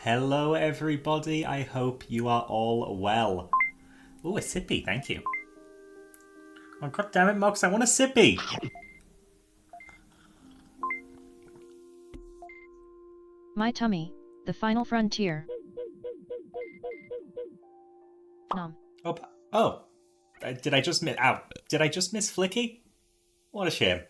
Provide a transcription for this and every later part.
Hello, everybody. I hope you are all well. Oh, a sippy, thank you. Oh, god damn it, Mox, I want a sippy. My tummy, the final frontier. Nom. Oh, oh. Did I just miss? Ow. Did I just miss Flicky? What a shame.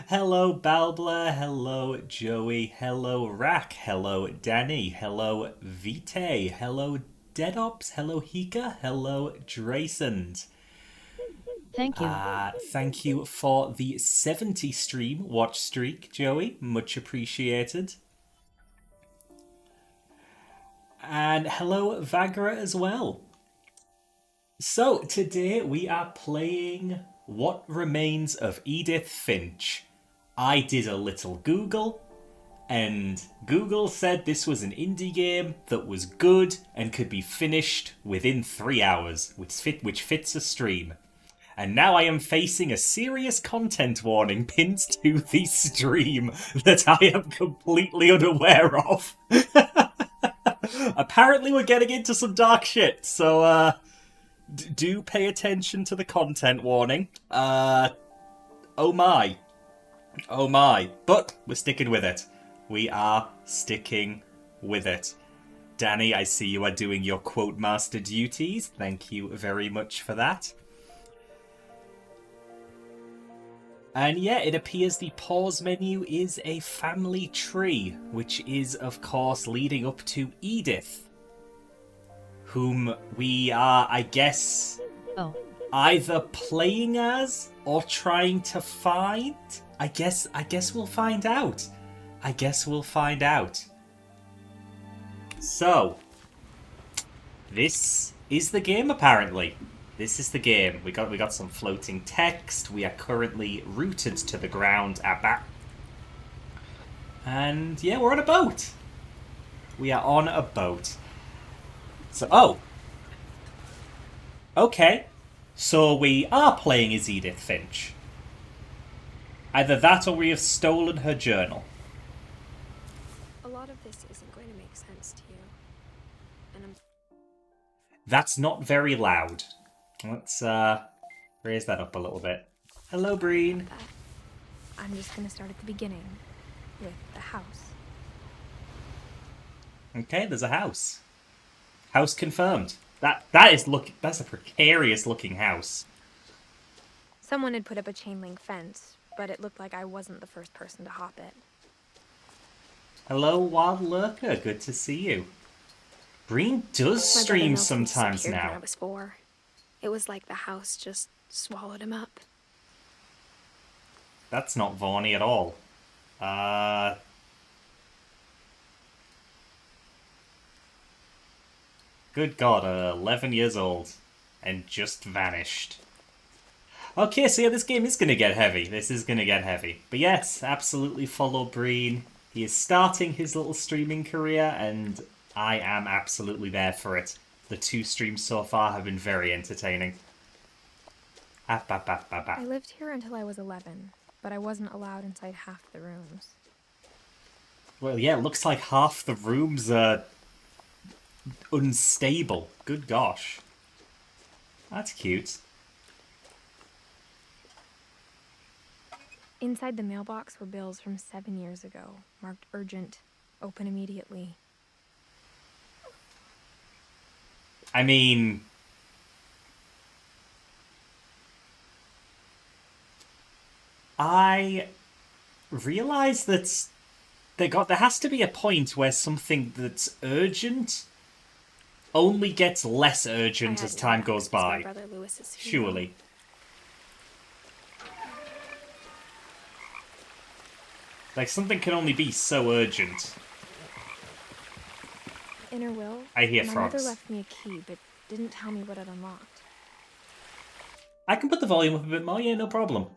Hello, Balbla. Hello, Joey. Hello, Rack. Hello, Danny. Hello, Vite. Hello, Deadops. Hello, Hika. Hello, Draysand. Thank you. Thank you for the 70 stream watch streak, Joey. Much appreciated. And hello, Vagra, as well. So, today we are playing What Remains of Edith Finch. I did a little Google, and Google said this was an indie game that was good and could be finished within 3 hours, which fits a stream. And now I am facing a serious content warning pinned to the stream that I am completely unaware of. Apparently we're getting into some dark shit, so do pay attention to the content warning. Oh my. Oh my. But we're sticking with it. We are sticking with it. Danny, I see you are doing your quote master duties. Thank you very much for that. And yeah, it appears the pause menu is a family tree, which is, of course, leading up to Edith, whom we are, I guess, either playing as or trying to find. I guess we'll find out. I guess we'll find out. So, this is the game, apparently. This is the game. We got some floating text. We are currently rooted to the ground at that. And yeah, we're on a boat. We are on a boat. So, oh. Okay. So we are playing as Edith Finch. Either that or we have stolen her journal. A lot of this isn't going to make sense to you. And I'm... That's not very loud. Let's raise that up a little bit. Hello, Breen. I'm just going to start at the beginning with the house. Okay, there's a house. House confirmed. That's a precarious looking house. Someone had put up a chain link fence, but it looked like I wasn't the first person to hop it. Hello, Wild Lurker. Good to see you. Breen does stream sometimes now. When I was 4. It was like the house just swallowed him up. That's not Vaughny at all. Good God, 11 years old. And just vanished. Okay, so yeah, this game is going to get heavy. This is going to get heavy. But yes, absolutely follow Breen. He is starting his little streaming career, and I am absolutely there for it. The 2 streams so far have been very entertaining. I lived here until I was 11, but I wasn't allowed inside half the rooms. Well, yeah, it looks like half the rooms are unstable. Good gosh. That's cute. Inside the mailbox were bills from 7 years ago, marked urgent, open immediately. I mean, I realize that there has to be a point where something that's urgent only gets less urgent as time goes by. Surely. Like, something can only be so urgent. Inner will. I hear my frogs. mother left me a key, but didn't tell me what it unlocked. I can put the volume up a bit more, yeah, no problem.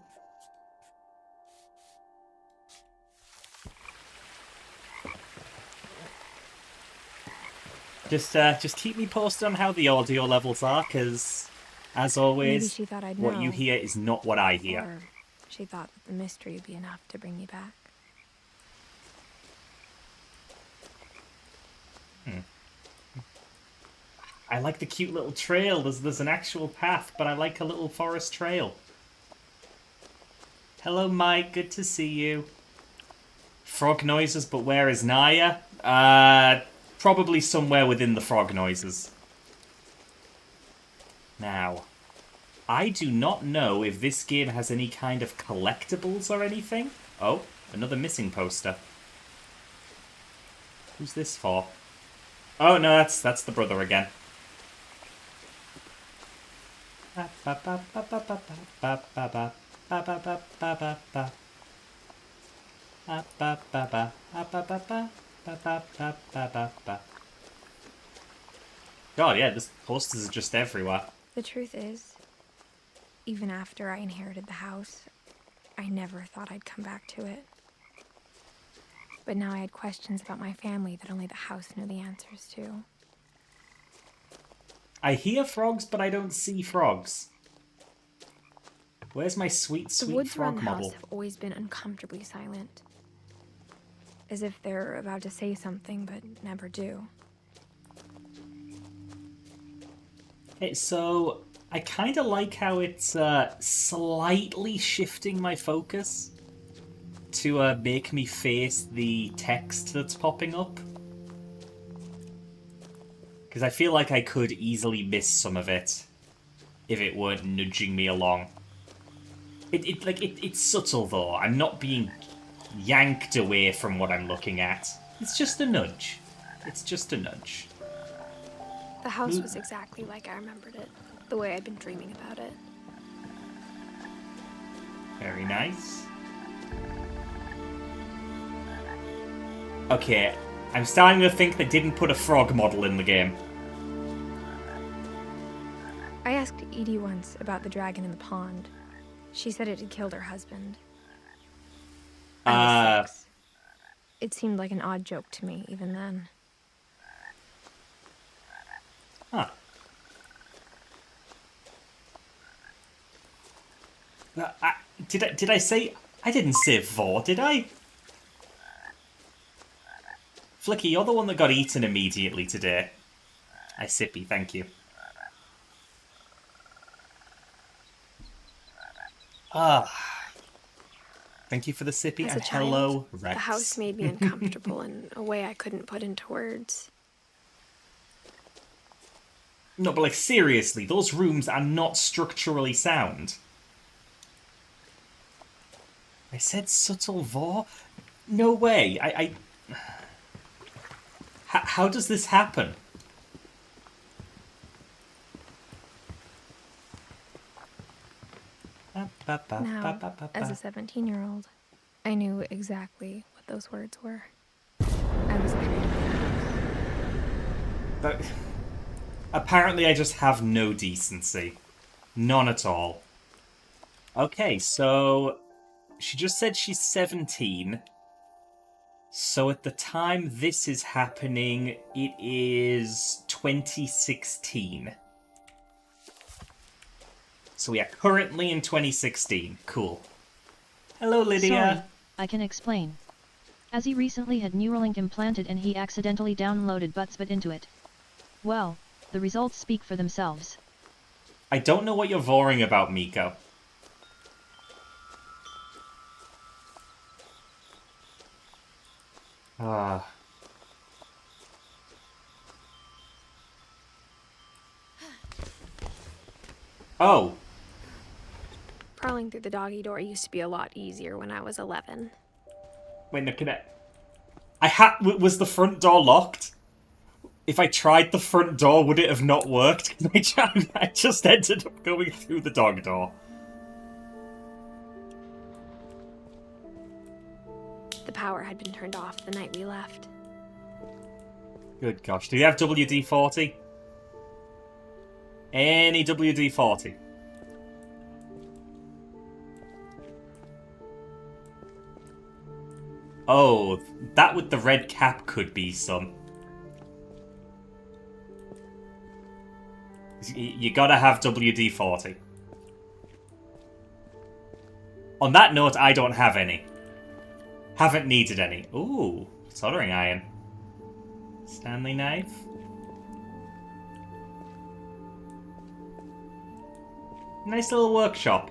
Just keep me posted on how the audio levels are, because, as always, Maybe she thought I'd what know, you hear is not what I hear. Or she thought that the mystery would be enough to bring me back. I like the cute little trail. There's an actual path, but I like a little forest trail. Hello, Mike. Good to see you. Frog noises, but where is Naya? Probably somewhere within the frog noises. Now, I do not know if this game has any kind of collectibles or anything. Oh, another missing poster. Who's this for? Oh, no, that's the brother again. God, yeah, this posters are just everywhere. The truth is, even after I inherited the house, I never thought I'd come back to it. But now I had questions about my family that only the house knew the answers to. I hear frogs, but I don't see frogs. Where's my sweet, The sweet woods around frog the house model? have always been uncomfortably silent. As if they're about to say something, but never do. Okay, so I kind of like how it's slightly shifting my focus to make me face the text that's popping up. Because I feel like I could easily miss some of it if it weren't nudging me along. It's subtle though. I'm not being yanked away from what I'm looking at. It's just a nudge. It's just a nudge. The house was exactly like I remembered it, the way I'd been dreaming about it. Very nice. Okay, I'm starting to think they didn't put a frog model in the game. I asked Edie once about the dragon in the pond. She said it had killed her husband. I was 6. It seemed like an odd joke to me, even then. Huh. Did I say... I didn't say vor, did I? Flicky, you're the one that got eaten immediately today. I sippy, thank you. Thank you for the sippy, As a and child, hello, Rex. the house made me uncomfortable in a way I couldn't put into words. No, but like, seriously, those rooms are not structurally sound. I said subtle vor? No way, How does this happen? Now, as a 17-year-old, I knew exactly what those words were. I was afraid of the house. But apparently I just have no decency. None at all. Okay, so she just said she's 17. So at the time this is happening, it is 2016. So we are currently in 2016. Cool. Hello, Lydia. Sorry, I can explain. As he recently had Neuralink implanted and he accidentally downloaded Buttsbit into it. Well, the results speak for themselves. I don't know what you're voring about, Miko. Oh. Crawling through the doggy door used to be a lot easier when I was 11. Wait, no, can was the front door locked? If I tried the front door, would it have not worked? I just ended up going through the dog door. The power had been turned off the night we left. Good gosh. Do you have WD-40? Any WD-40? Oh, that with the red cap could be some. You gotta have WD-40. On that note, I don't have any. Haven't needed any. Ooh, soldering iron. Stanley knife. Nice little workshop.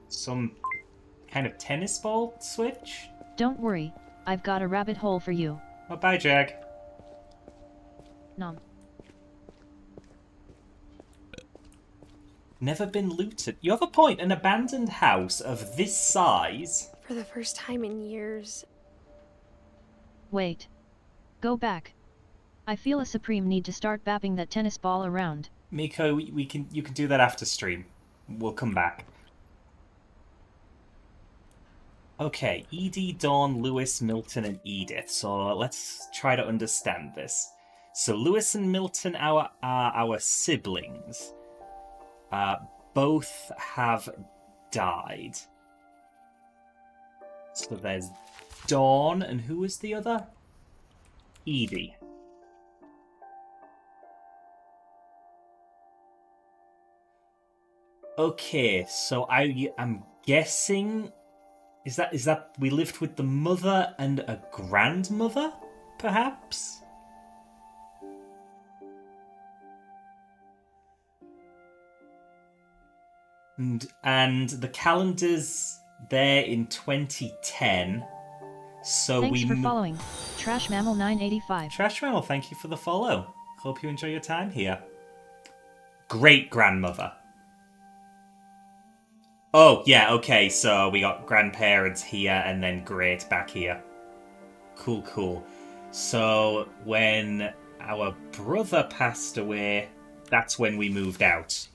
Some kind of tennis ball switch? Don't worry, I've got a rabbit hole for you. Oh, bye, Jag. Nom. Never been looted. You have a point. An abandoned house of this size. For the first time in years. Wait. Go back. I feel a supreme need to start bapping that tennis ball around. Miko, you can do that after stream. We'll come back. Okay, Edie, Dawn, Lewis, Milton, and Edith. So let's try to understand this. So Lewis and Milton are our siblings. Both have died. So there's Dawn, and who was the other? Edie. Okay, so I'm guessing is that we lived with the mother and a grandmother, perhaps? And the calendar's there in 2010. So Thanks for following. Trash Mammal 985. Trash Mammal, thank you for the follow. Hope you enjoy your time here. Great grandmother. Oh, yeah, okay, so we got grandparents here and then great back here. Cool, cool. So when our brother passed away, that's when we moved out.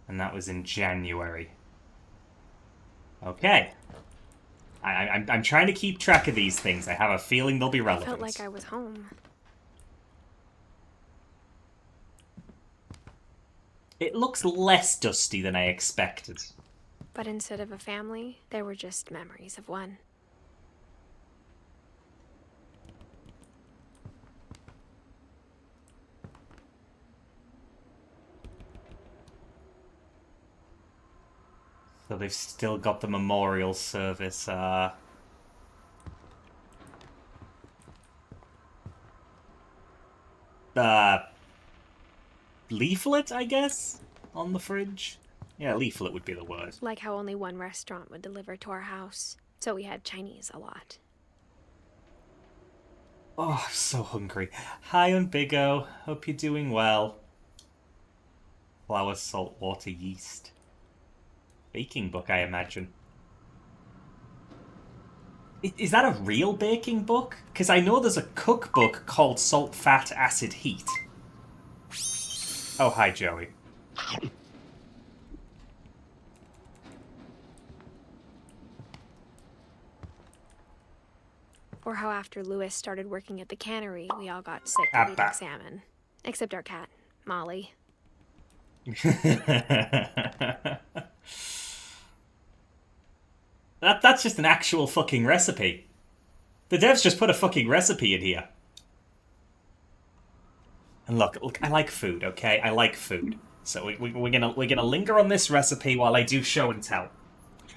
And that was in January. Okay. I'm trying to keep track of these things. I have a feeling they'll be relevant. Felt like I was home. It looks less dusty than I expected. But instead of a family, there were just memories of one. So they've still got the memorial service. Leaflet, I guess, on the fridge. Yeah, leaflet would be the word. Like how only one restaurant would deliver to our house, so we had Chinese a lot. Oh, I'm so hungry. Hi, Unbigo. Hope you're doing well. Flour, salt, water, yeast. Baking book, I imagine. Is that a real baking book? Because I know there's a cookbook called Salt, Fat, Acid, Heat. Oh, hi, Joey. Or how after Lewis started working at the cannery, we all got sick of eating salmon. Except our cat, Molly. That's just an actual fucking recipe. The devs just put a fucking recipe in here. And look, I like food, okay? I like food. So we're gonna linger on this recipe while I do show and tell.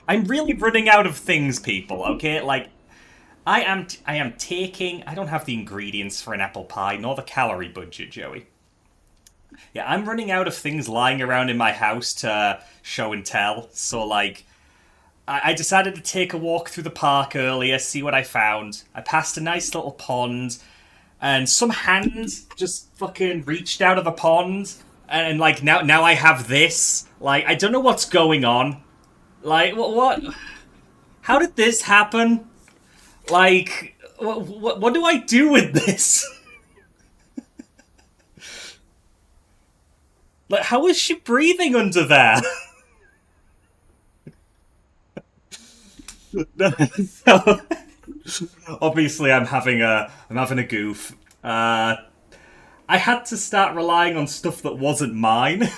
I'm really running out of things, people, okay? Like, I am taking... I don't have the ingredients for an apple pie, nor the calorie budget, Joey. Yeah, I'm running out of things lying around in my house to show and tell. So, like, I decided to take a walk through the park earlier, see what I found. I passed a nice little pond, and some hand just fucking reached out of the pond, and like, now I have this. Like, I don't know what's going on. Like, what? How did this happen? Like, what do I do with this? Like, how is she breathing under there? So, obviously, I'm having a goof. I had to start relying on stuff that wasn't mine.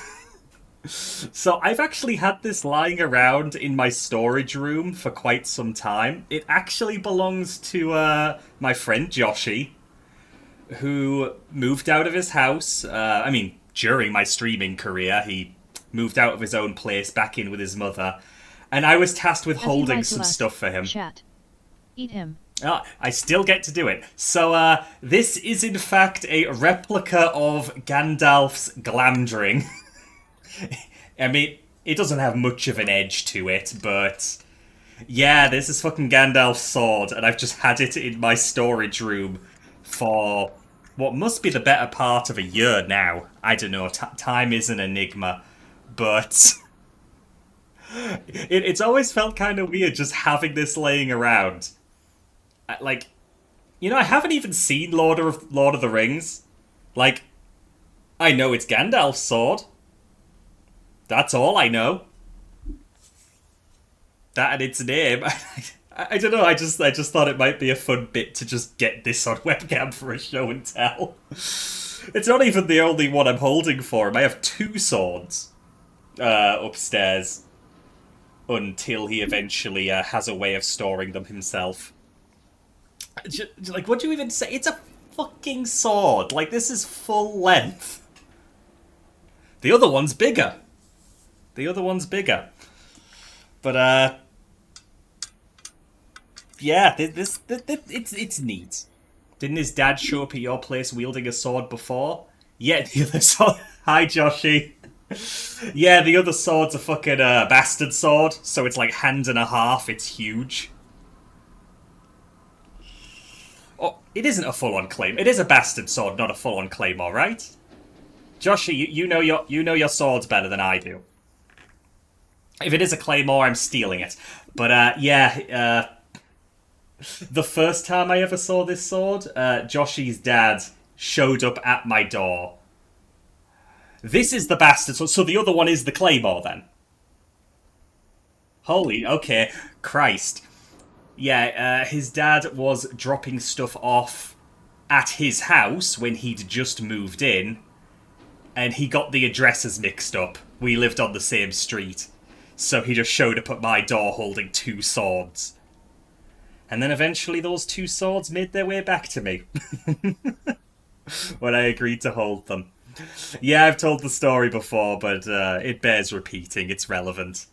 So I've actually had this lying around in my storage room for quite some time. It actually belongs to my friend Joshi, who moved out of his house. During my streaming career, he moved out of his own place back in with his mother, and I was tasked with holding some stuff for him. Chat. Eat him. Ah, I still get to do it. So, this is in fact a replica of Gandalf's Glamdring. I mean, it doesn't have much of an edge to it, but yeah, this is fucking Gandalf's sword, and I've just had it in my storage room for what must be the better part of a year now. I don't know, time is an enigma, but it's always felt kind of weird just having this laying around. Like, I haven't even seen Lord of the Rings. Like, I know it's Gandalf's sword. That's all I know. That and its name. I don't know. I just thought it might be a fun bit to just get this on webcam for a show and tell. It's not even the only one I'm holding for him. I have two swords upstairs until he eventually has a way of storing them himself. Like, what do you even say? It's a fucking sword. Like, this is full length. The other one's bigger. But, yeah, it's neat. Didn't his dad show up at your place wielding a sword before? Yeah, the other sword... Hi, Joshy. Yeah, the other sword's a fucking bastard sword, so it's like hand and a half, it's huge. Oh, it isn't a full-on claim. It is a bastard sword, not a full-on claymore, right? Joshy, you know your swords better than I do. If it is a claymore, I'm stealing it. But, yeah, the first time I ever saw this sword, Joshy's dad showed up at my door. This is the bastard sword, so the other one is the claymore, then. Holy, okay, Christ. Yeah, his dad was dropping stuff off at his house when he'd just moved in, and he got the addresses mixed up. We lived on the same street. So he just showed up at my door holding two swords. And then eventually those two swords made their way back to me. When I agreed to hold them. Yeah, I've told the story before, but it bears repeating. It's relevant.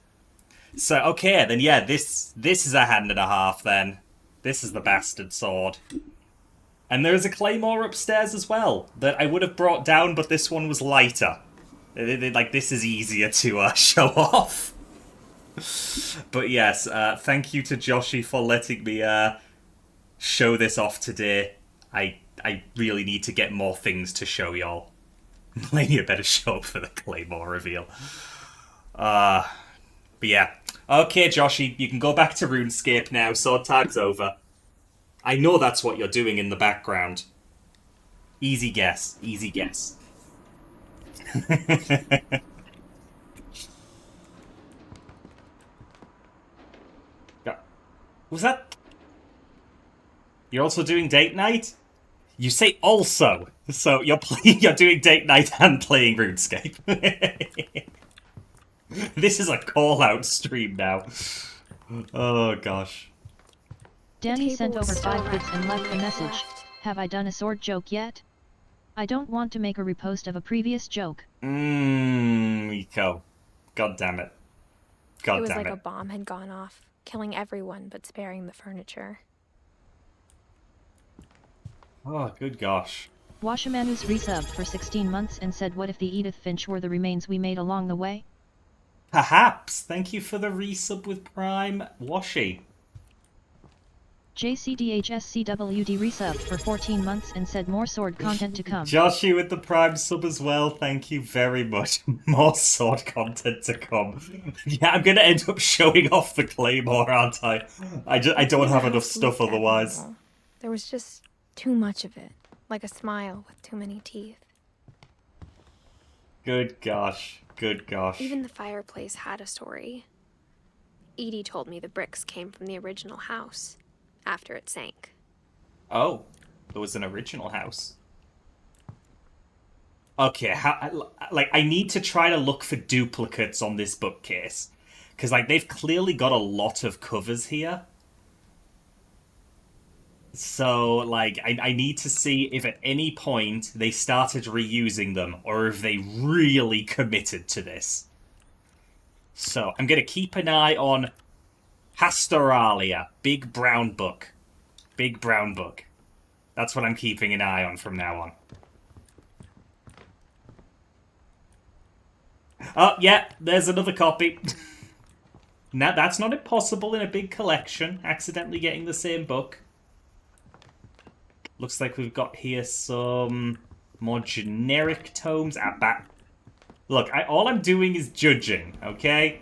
So, okay, then yeah, this is a hand and a half, then. This is the bastard sword. And there is a claymore upstairs as well, that I would have brought down, but this one was lighter. Like, this is easier to show off. But yes, thank you to Joshy for letting me show this off today. I really need to get more things to show y'all. Maybe a better show up for the Claymore reveal. But yeah. Okay, Joshy, you can go back to RuneScape now. Sword time's over. I know that's what you're doing in the background. Easy guess. Easy guess. Was that... You're also doing date night? You say also, so you're doing date night and playing RuneScape. This is a call-out stream now. Oh, gosh. Danny sent over 5 bits and left a message. Have I done a sword joke yet? I don't want to make a repost of a previous joke. Miko. God damn it. God damn it. It was like a bomb had gone off, killing everyone but sparing the furniture. Oh, good gosh. Washamanus resubbed for 16 months and said, what if the Edith Finch were the remains we made along the way? Perhaps. Thank you for the resub with Prime, Washi. JCDHSCWD resubbed for 14 months and said more sword content to come. Joshy with the Prime sub as well, thank you very much. More sword content to come. Yeah, I'm gonna end up showing off the Claymore, aren't I? I don't have enough stuff otherwise. There was just too much of it, like a smile with too many teeth. Good gosh, good gosh. Even the fireplace had a story. Edie told me the bricks came from the original house, after it sank. Oh, there was an original house. Okay, I need to try to look for duplicates on this bookcase. Because, they've clearly got a lot of covers here. So, I need to see if at any point they started reusing them, or if they really committed to this. So, I'm going to keep an eye on Pastoralia, Big Brown Book. Big brown book. That's what I'm keeping an eye on from now on. Oh, yeah, there's another copy. Now, that's not impossible in a big collection, accidentally getting the same book. Looks like we've got here some more generic tomes. Look, all I'm doing is judging, okay?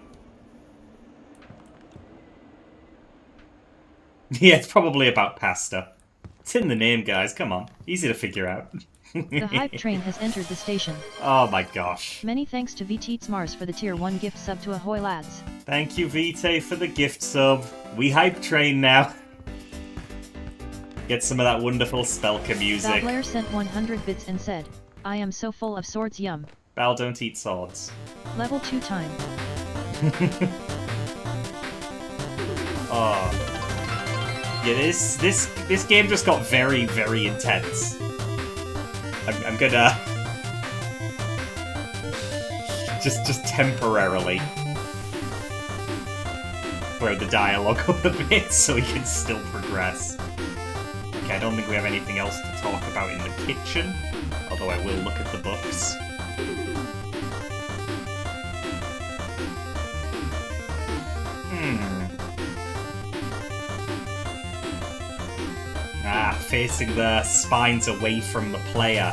Yeah, it's probably about pasta. It's in the name, guys. Come on. Easy to figure out. The hype train has entered the station. Oh my gosh. Many thanks to VT Mars for the tier 1 gift sub to Ahoy Lads. Thank you, Vite, for the gift sub. We hype train now. Get some of that wonderful Spelka music. Blair sent 100 bits and said, I am so full of swords, yum. Val, don't eat swords. Level 2 time. Oh. Yeah, this game just got very, very intense. I'm gonna... just temporarily wear the dialogue up a bit so we can still progress. Okay, I don't think we have anything else to talk about in the kitchen, although I will look at the books. Facing the spines away from the player.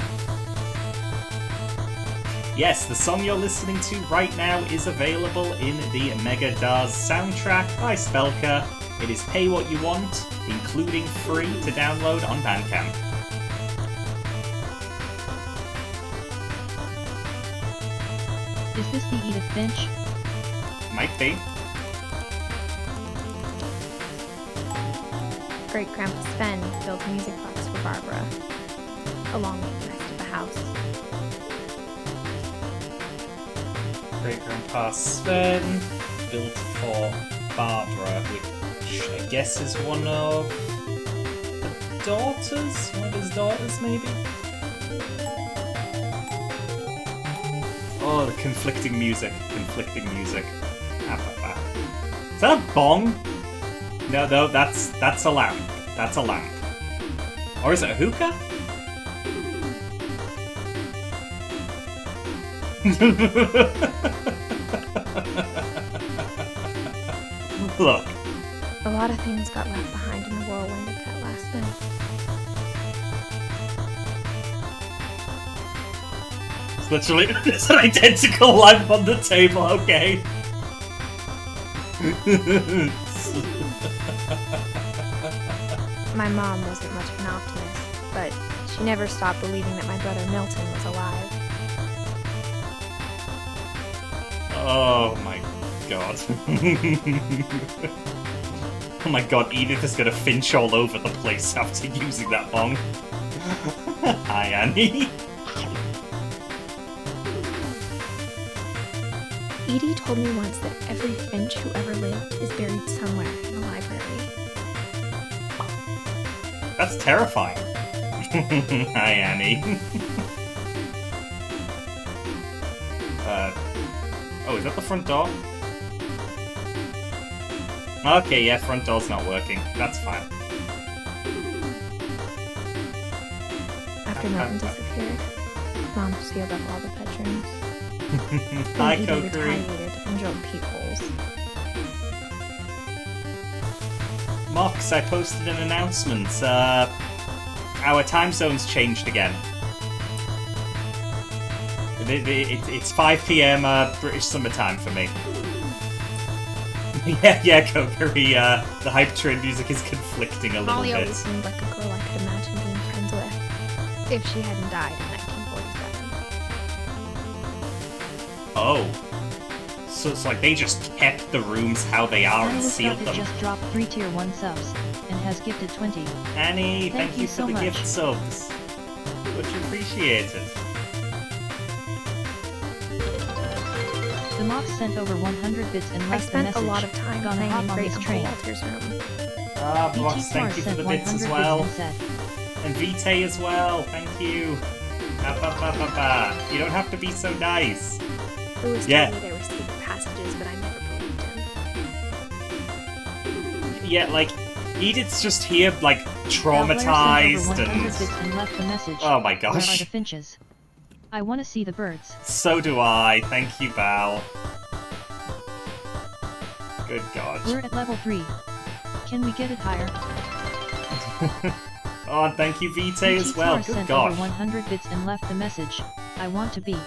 Yes, the song you're listening to right now is available in the Mega Dars soundtrack by Spelka. It is pay what you want, including free to download on Bandcamp. Is this the Edith Finch? Might be. Great-Grandpa Sven built a music box for Barbara, along with the rest of the house. Great-Grandpa Sven built for Barbara, which I guess is one of the daughters? One of his daughters, maybe? Oh, the conflicting music. Conflicting music. Is that a bong? No, that's a lamp. That's a lamp. Or is it a hookah? Look. A lot of things got left behind in the whirlwind of that last night. It's literally it's an identical lamp on the table, okay. My mom wasn't much of an optimist, but she never stopped believing that my brother Milton was alive. Oh my god. Oh my god, Edith is gonna Finch all over the place after using that bong. Hi, Annie. Edie told me once that every Finch who ever lived is buried somewhere in the library. That's terrifying. Hi, Annie. Oh, is that the front door? Okay, yeah, front door's not working. That's fine. After Milton disappeared, Mom sealed up all the bedrooms. Hi, Edie Kokiri. retaliated and drilled peepholes. Mox, I posted an announcement. Our time zone's changed again. It's 5 PM British summertime for me. yeah, Kokiri, the hype train music is conflicting a little Molly bit. always seemed like a girl I could imagine being friends with, if she hadn't died in 1947. Oh. So it's like they just kept the rooms how they are and sealed them. Just dropped 3 tier 1 subs, and has gifted 20. Annie, thank you for so the much. gift subs. Much appreciated. The Mox sent over 100 bits and I left the spent message. a lot of time Gonna playing hop in on Great this Uncle train. Walter's room. Mox, VT thank you for sent the bits 100 as well. bits and said, And Vite as well, thank you. You don't have to be so nice. Lewis Yeah. told me there were secret passages, but I never believed him. Yeah, like, Edith's just here, like, Val Blair sent traumatized over 100 and... bits and left the message. Oh my Where are gosh. the Finches? I want to see the birds. So do I. Thank you, Val. Good God. We're at level 3. Can we get it higher? Oh, and thank you, Vitae, as well. Good sent gosh. over 100 bits and left the message. I want to be.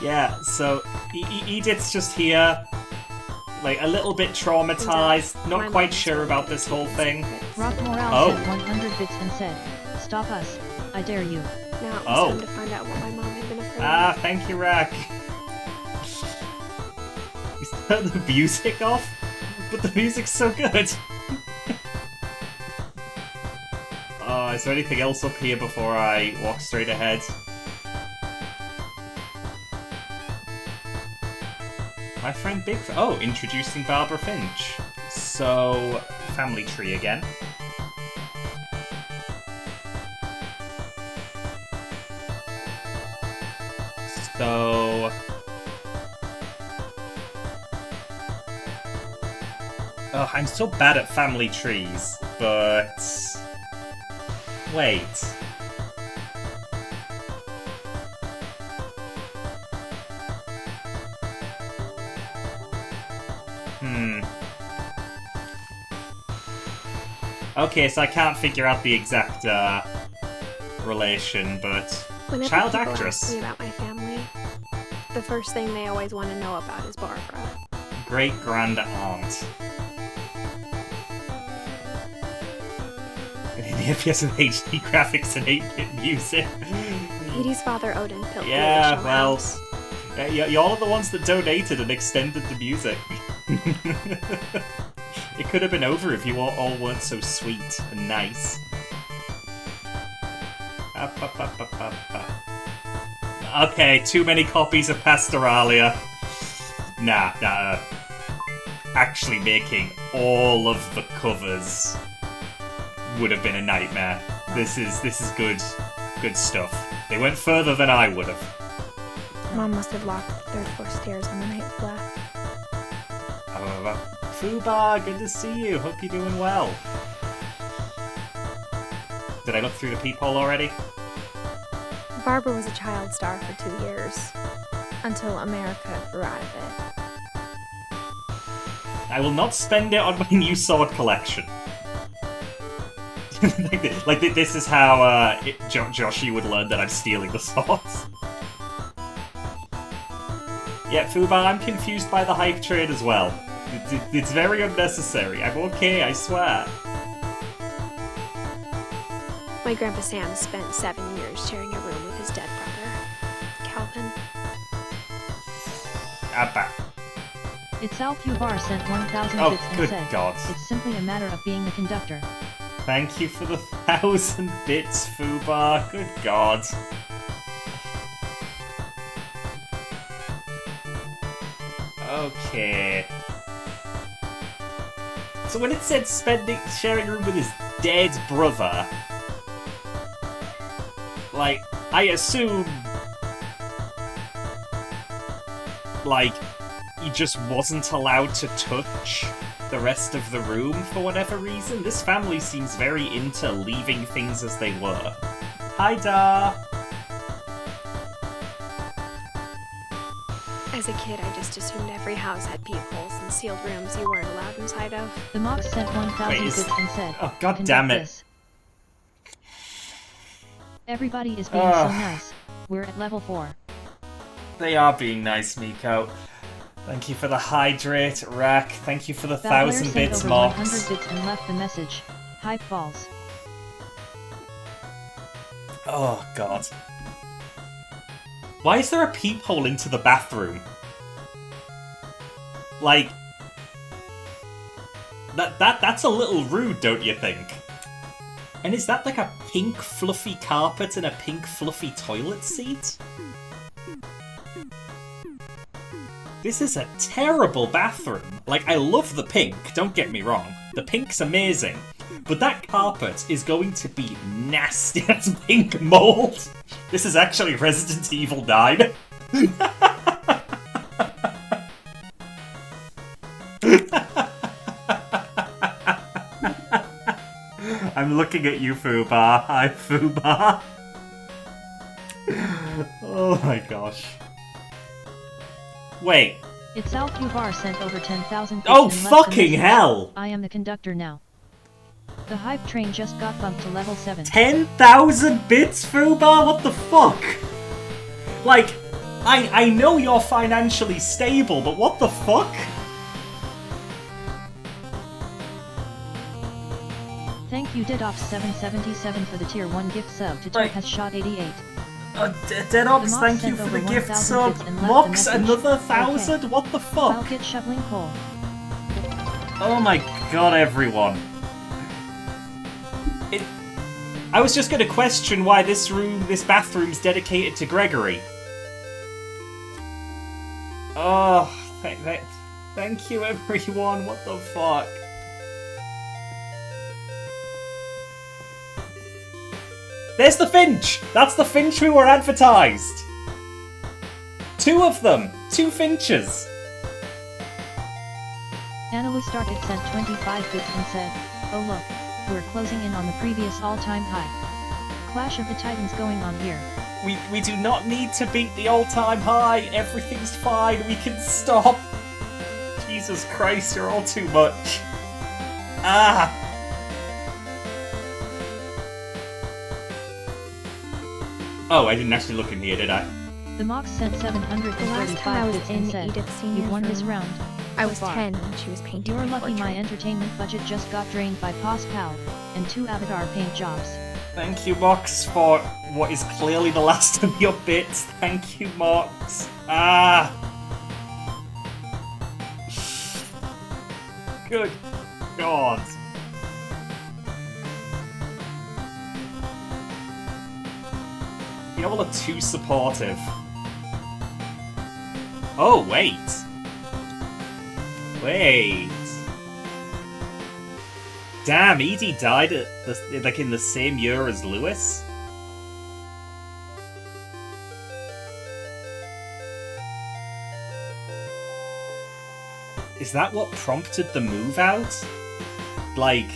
Yeah, so Edith's just here, like, a little bit traumatized, not quite sure about this whole thing. Rock Morale Oh. sent 100 bits and said, "Stop us! I dare you." Now it was Oh. time to find out what my mom had been afraid Ah, of. thank you, Rack. Is that the music off? But the music's so good. Oh, is there anything else up here before I walk straight ahead? My friend Big... Oh, introducing Barbara Finch. So, family tree again. So... Oh, I'm so bad at family trees, but... Wait. Okay, so I can't figure out the exact relation, but Whenever child people actress. ask me about my family, the first thing they always want to know about is Barbara. Great grand aunt. FPS with HD graphics and 8-bit music. Edie's father, Odin, built the Yeah, original well, house. y'all are the ones that donated and extended the music. It could have been over if you all weren't so sweet and nice. Okay, too many copies of Pastoralia. Nah. Actually making all of the covers would have been a nightmare. This is good stuff. They went further than I would have. Mom must have locked the third floor stairs on the night we left. Fubar, good to see you. Hope you're doing well. Did I look through the peephole already? Barbara was a child star for 2 years, until America grew out of it. I will not spend it on my new sword collection. Like this is how Joshi would learn that I'm stealing the swords. Yeah, Fubar, I'm confused by the hype trade as well. It's very unnecessary. I'm okay, I swear. My grandpa Sam spent 7 years sharing a room with his dead brother, Calvin. Abba. It's Alfubar sent 1,000 Oh, bits and good said, God. "It's simply a matter of being the conductor." Thank you for the 1,000 bits, Fubar. Good God. Okay. So when it said sharing a room with his dead brother, like, I assume, like, he just wasn't allowed to touch the rest of the room for whatever reason. This family seems very into leaving things as they were. Hi, Da! As a kid, I just assumed every house had peepholes and sealed rooms you weren't allowed inside of. The Mox sent 1,000 Wait, bits and said, Oh, God "Conduct damn it. this." Everybody is being so nice. We're at level 4. They are being nice, Miko. Thank you for the hydrate, Rack. Thank you for the Val Blair 1,000 sent bits, over Mox. 100 bits and left the message, "Hype balls." Oh, God. Why is there a peephole into the bathroom? Like... That's a little rude, don't you think? And is that like a pink fluffy carpet and a pink fluffy toilet seat? This is a terrible bathroom. Like, I love the pink, don't get me wrong. The pink's amazing. But that carpet is going to be nasty as pink mold. This is actually Resident Evil 9. I'm looking at you, Fubar. Hi, Fubar. Oh my gosh. Wait. Itself Fubar sent over 10,000 Oh, and left the fucking message. hell! I am the conductor now. The hype train just got bumped to level 7. 10,000 bits, Fubar? What the fuck? Like, I know you're financially stable, but what the fuck? Thank you Dedops777 for the tier 1 gift sub to Right. Top has shot 88. Deadops, The Mox thank you sent for over the gift 1,000 sub. bits and left the Mox, message. another Okay. 1,000? What the I'll fuck? get shoveling coal. Oh my god, everyone. I was just gonna question why this bathroom's dedicated to Gregory. Oh, thank you everyone, what the fuck? There's the Finch! That's the Finch we were advertised! 2 of them! 2 Finches! Analu started sent 25 bits and said, oh look, we're closing in on the previous all-time high. Clash of the Titans going on here. We do not need to beat the all-time high. Everything's fine. We can stop. Jesus Christ, you're all too much. Ah. Oh, I didn't actually look in here, did I? The Mox sent The last time I 735 was bits and in said, Edith's you senior's won this room, round. I So was far. 10 when she was painting You're my lucky my portrait. entertainment budget just got drained by Pos Pal, and 2 Avatar paint jobs. Thank you, Mox, for what is clearly the last of your bits. Thank you, Mox. Ah. Good God. You all are too supportive. Oh, wait. Wait. Damn, Edie died at in the same year as Lewis? Is that what prompted the move out? Like,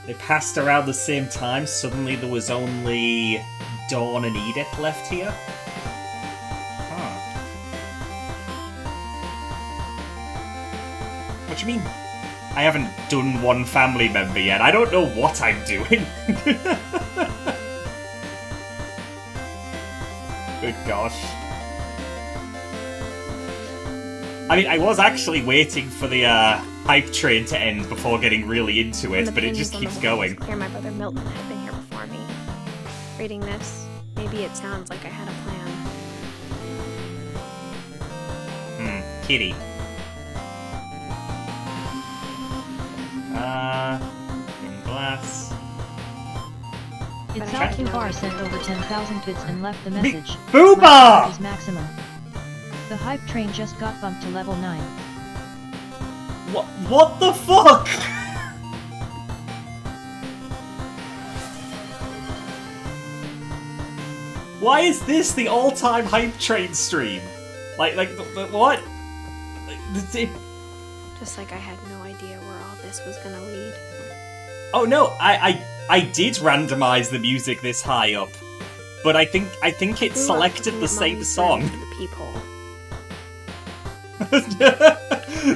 they passed around the same time, suddenly there was only Dawn and Edith left here? Huh. What do you mean? I haven't done one family member yet. I don't know what I'm doing. Good gosh. I mean, I was actually waiting for the hype train to end before getting really into it, but it just keeps going. Clear my brother Milton had been here before me. Reading this, maybe it sounds like I had a plan. Kitty. In glass. Itself Fubar sent over 10,000 bits and left the message. Fubar! Is maximum. The hype train just got bumped to level 9. What the fuck? Why is this the all-time hype train stream? Like what? Just like I had no idea where all this was gonna lead. Oh no, I did randomize the music this high up, but I think it selected the same song. The peephole.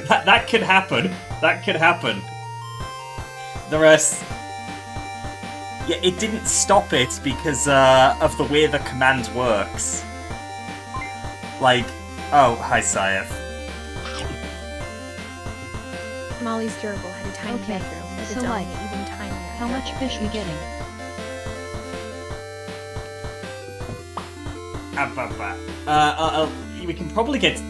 that could happen. That could happen. The rest. Yeah, it didn't stop it because of the way the command works. Like, oh, hi, Saif. Molly's Durable had a tiny Okay, bedroom with so its own like, even tinier. How much fish we getting? We can probably get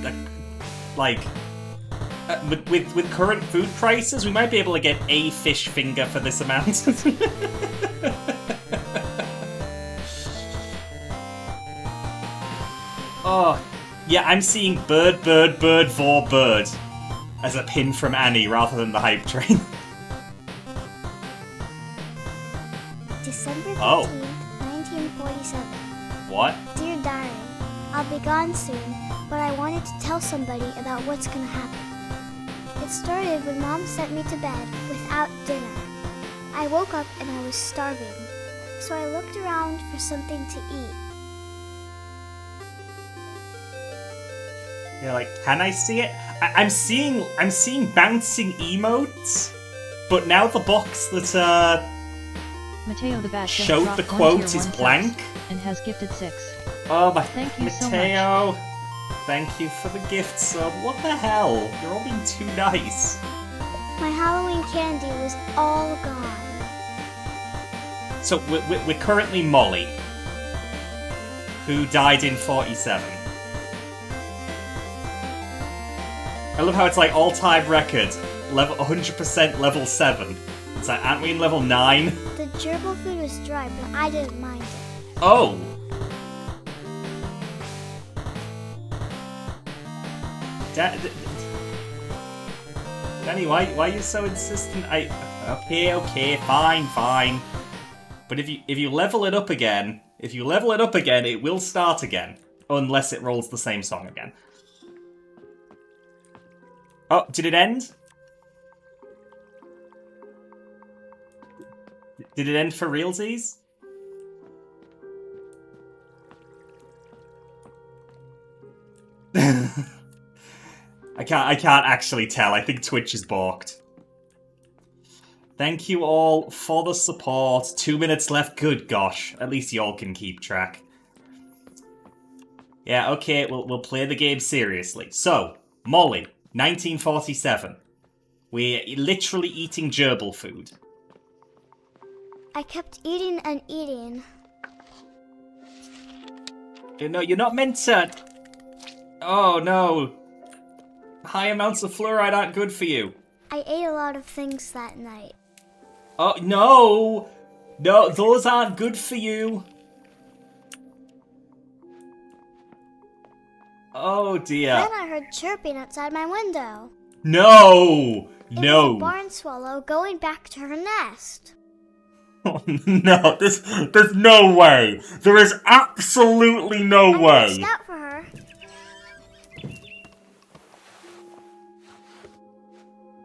with current food prices, we might be able to get a fish finger for this amount. Oh, yeah, I'm seeing bird, vor, bird as a pin from Annie rather than the hype train. December 13th, Oh. 1947. What? Dear Diary, I'll be gone soon, but I wanted to tell somebody about what's gonna happen. It started when Mom sent me to bed without dinner. I woke up and I was starving, so I looked around for something to eat. You're like, can I see it? I'm seeing bouncing emotes, but now the box that Mateo the Bat just showed dropped the one quote tier is 1 blank. subs and has gifted 6. Oh my, Thank you so Mateo, thank you for the gift sub. What the hell? You're all being too nice. My Halloween candy was all gone. So we're currently Molly, who died in 47. I love how it's like all-time record, level 100% level 7. It's like, aren't we in level 9? The gerbil food was dry, but I didn't mind it. Oh! Danny, why are you so insistent? Okay, fine. But if you level it up again, it will start again. Unless it rolls the same song again. Oh, did it end? Did it end for realsies? I can't actually tell. I think Twitch is balked. Thank you all for the support. 2 minutes left. Good gosh. At least y'all can keep track. Yeah, okay, we'll play the game seriously. So, Molly, 1947. We're literally eating gerbil food. I kept eating and eating. No, you're not meant to... Oh, no. High amounts of fluoride aren't good for you. I ate a lot of things that night. Oh, no! No, those aren't good for you. Oh, dear. Then I heard chirping outside my window. No! It was No! a barn swallow going back to her nest. Oh, no, there's no way. There is absolutely no I way. reached out for her.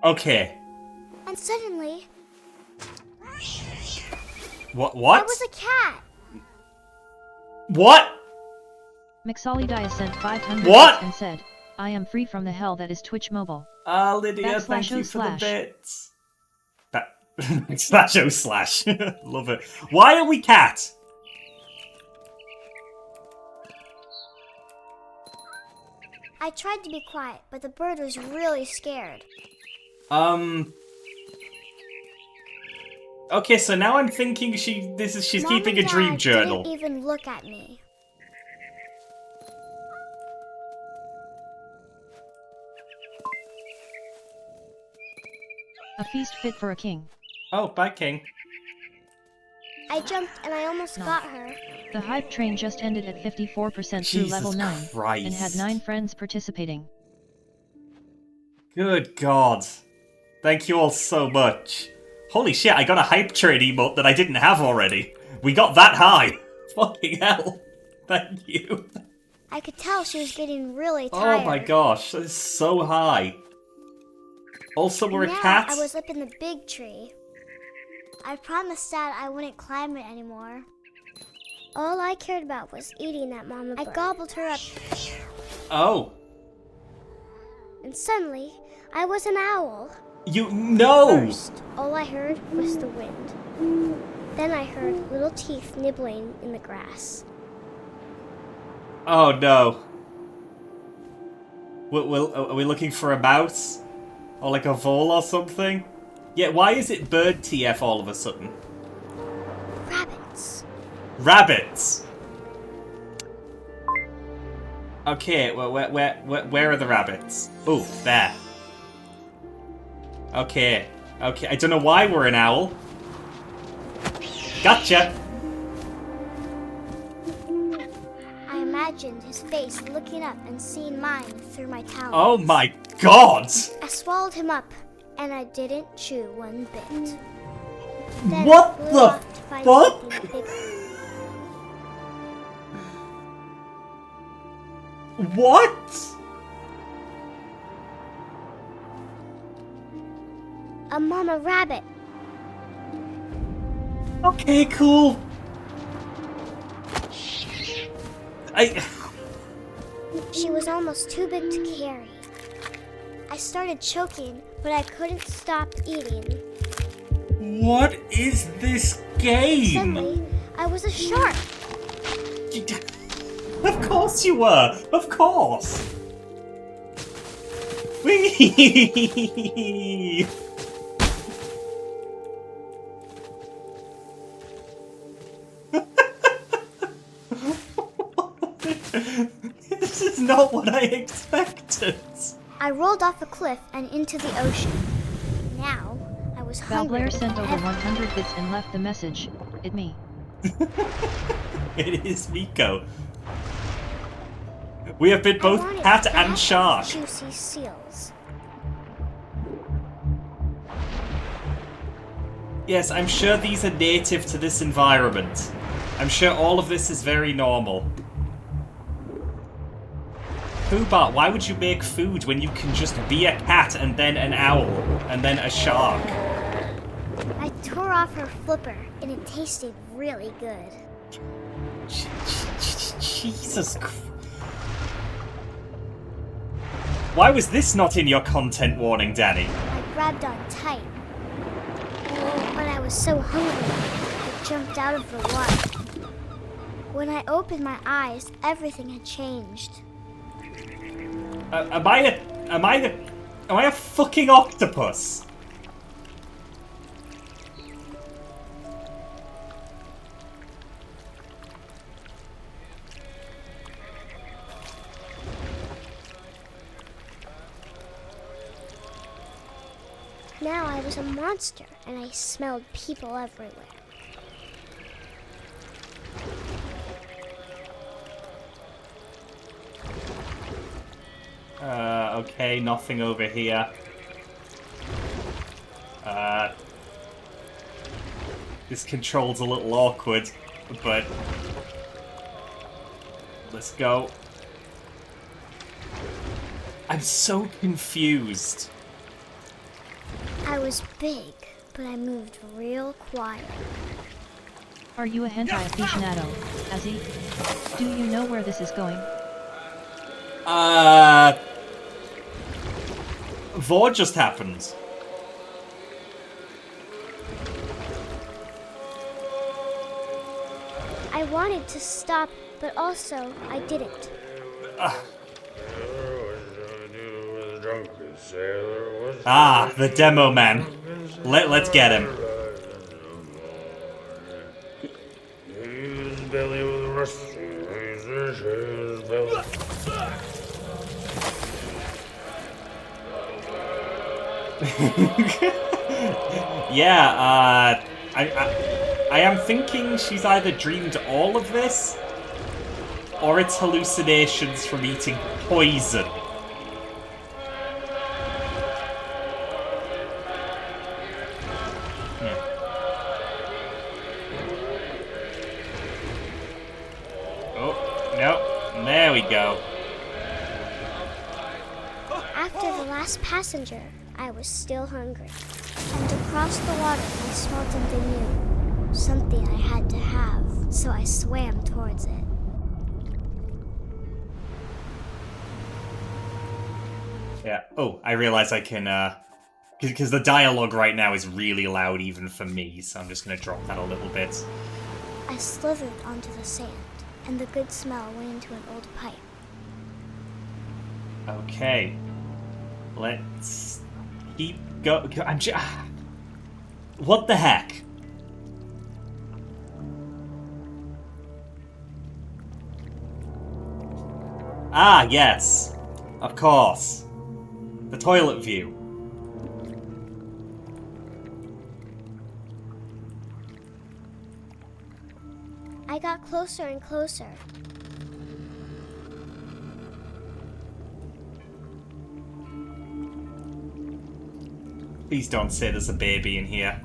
Okay. And suddenly, What? there was a cat. What? Mixolidia sent 500 What? bits and said, I am free from the hell that is Twitch Mobile. Lydia, thank / you for the / bits. // Love it. Why are we cat? I tried to be quiet, but the bird was really scared. Okay, so now I'm thinking she's Mom keeping a and dream Dad journal. didn't even look at me. A feast fit for a king. Oh, bye, King. I jumped and I almost got her. The hype train just ended at 54% through Jesus level 9 Christ. and had 9 friends participating. Good God. Thank you all so much. Holy shit, I got a hype train emote that I didn't have already. We got that high. Fucking hell. Thank you. I could tell she was getting really tired. Oh my gosh, that is so high. Also, we're a Now cat. I was up in the big tree. I promised Dad I wouldn't climb it anymore. All I cared about was eating that mama bird. I gobbled her up, Oh. and suddenly, I was an owl. No! First, all I heard was the wind. Then I heard little teeth nibbling in the grass. Oh no. Are we looking for a mouse? Or like a vole or something? Yeah, why is it bird TF all of a sudden? Rabbits. Rabbits! Okay, where are the rabbits? Oh, there. Okay, I don't know why we're an owl. Gotcha! I imagined his face looking up and seeing mine through my talons. Oh my god! I swallowed him up, and I didn't chew one bit. Then What flew the off to find fuck? something bigger. What? A mama rabbit. Okay, cool. She was almost too big to carry. I started choking, but I couldn't stop eating. What is this game? Suddenly, I was a shark. Of course you were. Of course. Whee! This is not what I expected. I rolled off a cliff and into the ocean. Now, I was hungry. Valblair sent over and 100 bits and left the message, "It me." It is Miko. We have been I both wanted cat fat, and shark. Juicy seals. Yes, I'm sure these are native to this environment. I'm sure all of this is very normal. Poobah, why would you make food when you can just be a cat and then an owl and then a shark? I tore off her flipper, and it tasted really good. Jesus Christ. Why was this not in your content warning, Danny? I grabbed on tight. But I was so hungry, I jumped out of the water. When I opened my eyes, everything had changed. Am I a fucking octopus? Now I was a monster, and I smelled people everywhere. Okay, nothing over here. This control's a little awkward, but let's go. I'm so confused. I was big, but I moved real quiet. Are you a hentai aficionado, Azzy? Do you know where this is going? Vord just happened. I wanted to stop, but also I didn't. Ah, the demo man. Let's get him. Yeah, I am thinking she's either dreamed all of this, or it's hallucinations from eating poison. Oh, no. There we go. After the last passenger, I was still hungry. And across the water, I smelled something new. Something I had to have, so I swam towards it. Yeah. Oh, I realize I can, because the dialogue right now is really loud even for me, so I'm just gonna drop that a little bit. I slithered onto the sand, and the good smell went into an old pipe. Okay. Let's keep go. What the heck? Ah, yes. Of course. The toilet view. I got closer and closer. Please don't say there's a baby in here.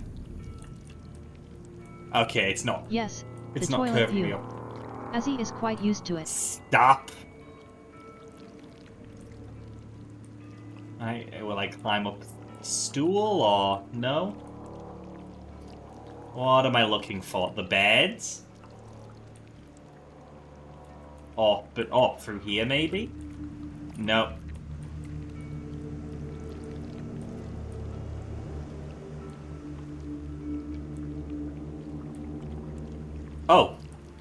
Okay, it's not. Yes, It's the not toilet curving me view. up. Azzy is quite used to it. Stop. Will I climb up the stool or no? What am I looking for? The beds? Oh, but through here maybe? No. Oh.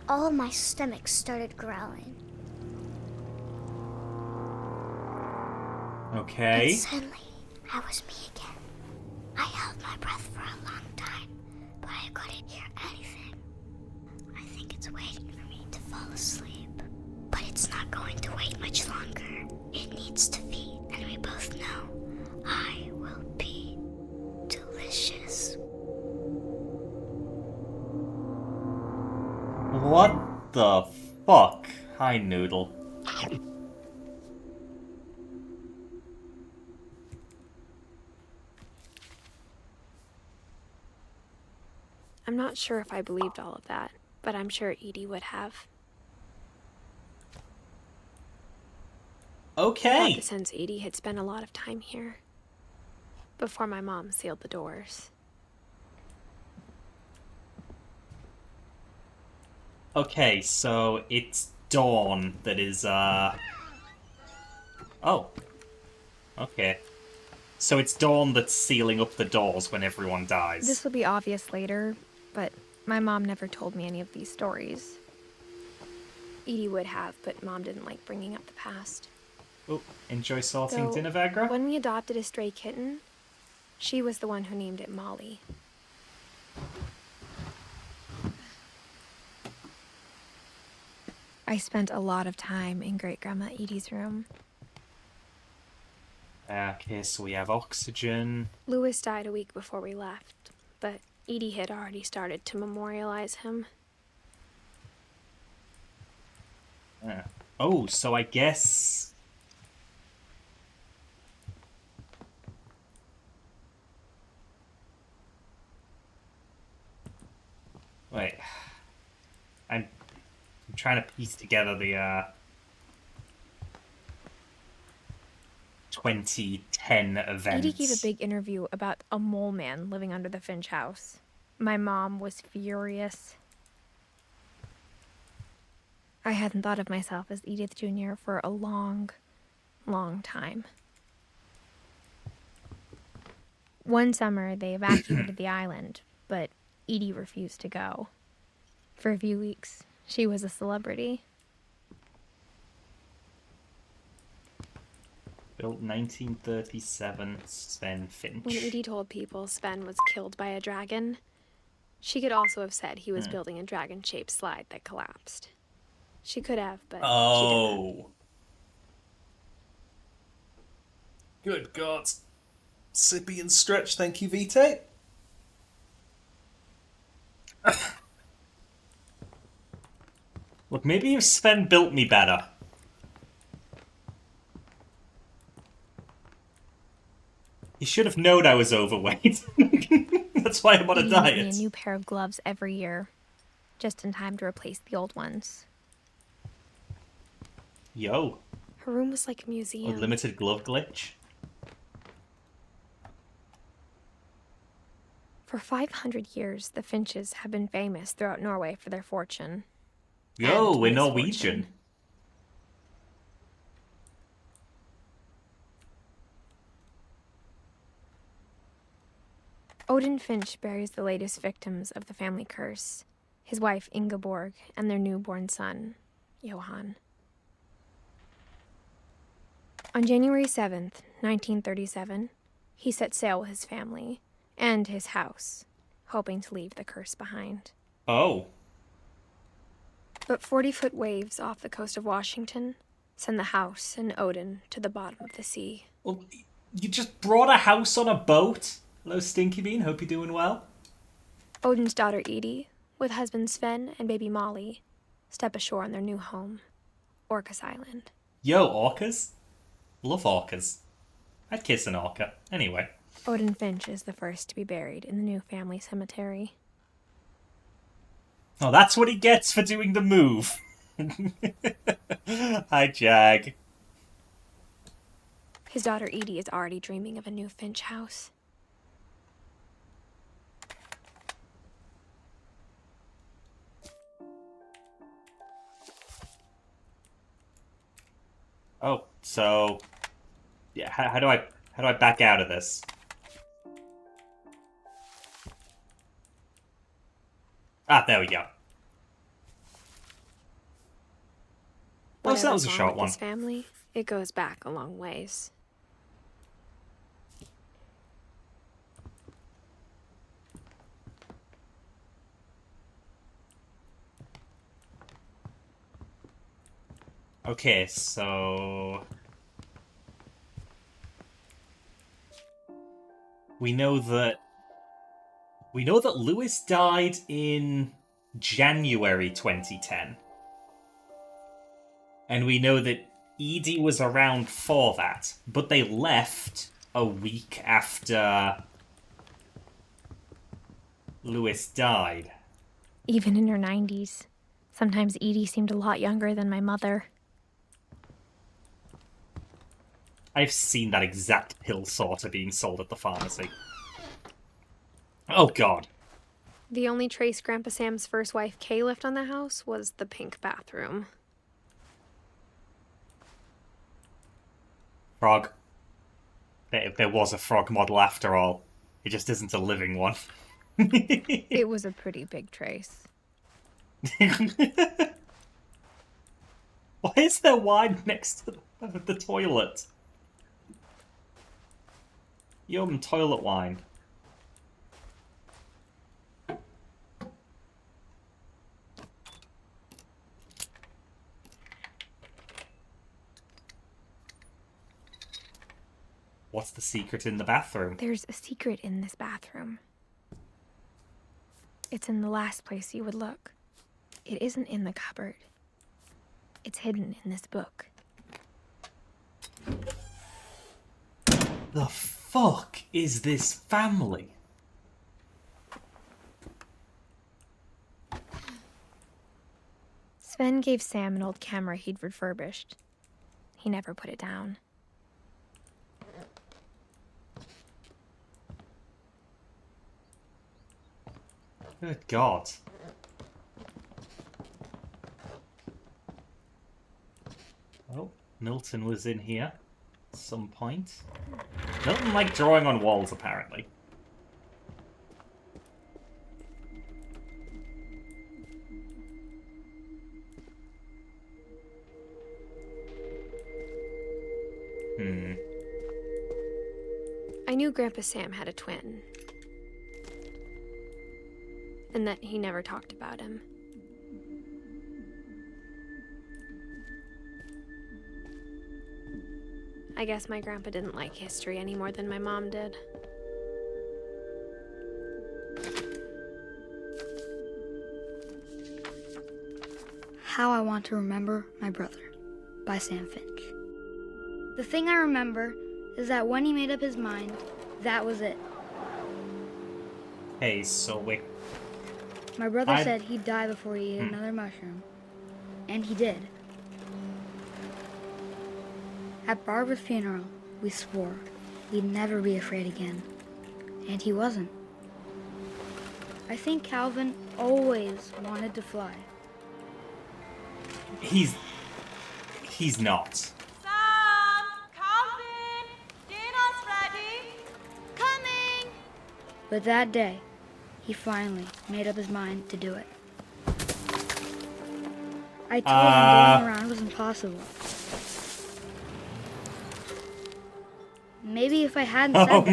All my stomach started growling. Okay. And suddenly, I was me again. I held my breath for a long time, but I couldn't hear anything. I think it's waiting for me to fall asleep. But it's not going to wait much longer. It needs to feed, and we both know I will be delicious. What the fuck? Hi, Noodle. I'm not sure if I believed all of that, but I'm sure Edie would have. I Okay. thought that since Edie had spent a lot of time here, before my mom sealed the doors. Okay, so it's Dawn that is, Oh. Okay. So it's Dawn that's sealing up the doors when everyone dies. This will be obvious later, but my mom never told me any of these stories. Edie would have, but Mom didn't like bringing up the past. Oh, enjoy sorting Though, dinner, Vagra? when we adopted a stray kitten, she was the one who named it Molly. I spent a lot of time in Great-Grandma Edie's room. Okay, so we have oxygen. Louis died a week before we left, but Edie had already started to memorialize him. Oh, so I guess... Wait. I'm trying to piece together the, 2010 events. Edie gave a big interview about a mole man living under the Finch house. My mom was furious. I hadn't thought of myself as Edith Jr. for a long, long time. One summer, they evacuated the island, but Edie refused to go. For a few weeks, she was a celebrity. Built 1937, Sven Finch. When Edie told people Sven was killed by a dragon, she could also have said he was building a dragon-shaped slide that collapsed. She could have, but she didn't. Good God. Sippy and stretch, thank you, Vite. Look, maybe if Sven built me better. He should have known I was overweight. That's why I'm on a Edie diet. made me a new pair of gloves every year, just in time to replace the old ones. Yo. Her room was like a museum. Unlimited glove glitch. For 500 years, the Finches have been famous throughout Norway for their fortune. Yo, and we're misfortune. Norwegian. Odin Finch buries the latest victims of the family curse, his wife Ingeborg and their newborn son, Johan. On January 7th, 1937, he set sail with his family and his house, hoping to leave the curse behind. Oh. But 40-foot waves off the coast of Washington send the house and Odin to the bottom of the sea. Well, you just brought a house on a boat? Hello, Stinky Bean. Hope you're doing well. Odin's daughter Edie, with husband Sven and baby Molly, step ashore on their new home, Orcas Island. Yo, orcas? Love orcas. I'd kiss an orca. Anyway. Odin Finch is the first to be buried in the new family cemetery. Oh, that's what he gets for doing the move. Hi, Jag. His daughter Edie is already dreaming of a new Finch house. Oh, so yeah. How do I back out of this? Ah, there we go. Oh, so that was Whatever's a wrong short with one. this family, it goes back a long ways. Okay, so we know that Lewis died in January 2010. And we know that Edie was around for that, but they left a week after Lewis died. Even in her 90s. Sometimes Edie seemed a lot younger than my mother. I've seen that exact pill sorter being sold at the pharmacy. Oh god. The only trace Grandpa Sam's first wife, Kay, left on the house was the pink bathroom. Frog. There was a frog model after all. It just isn't a living one. It was a pretty big trace. Why is there wine next to the toilet? Yum, toilet wine. What's the secret in the bathroom? There's a secret in this bathroom. It's in the last place you would look. It isn't in the cupboard. It's hidden in this book. The fuck is this family? Sven gave Sam an old camera he'd refurbished. He never put it down. Good God. Oh, Milton was in here at some point. Milton liked drawing on walls, apparently. I knew Grandpa Sam had a twin. And that he never talked about him. I guess my grandpa didn't like history any more than my mom did. How I Want to Remember My Brother by Sam Finch. The thing I remember is that when he made up his mind, that was it. Hey, so wait. My brother said he'd die before he ate another mushroom. And he did. At Barbara's funeral, we swore we'd never be afraid again. And he wasn't. I think Calvin always wanted to fly. He's not. Sam! Calvin! Dinner's ready! Coming! But that day, he finally made up his mind to do it. I told him going around was impossible. Maybe if I hadn't said that.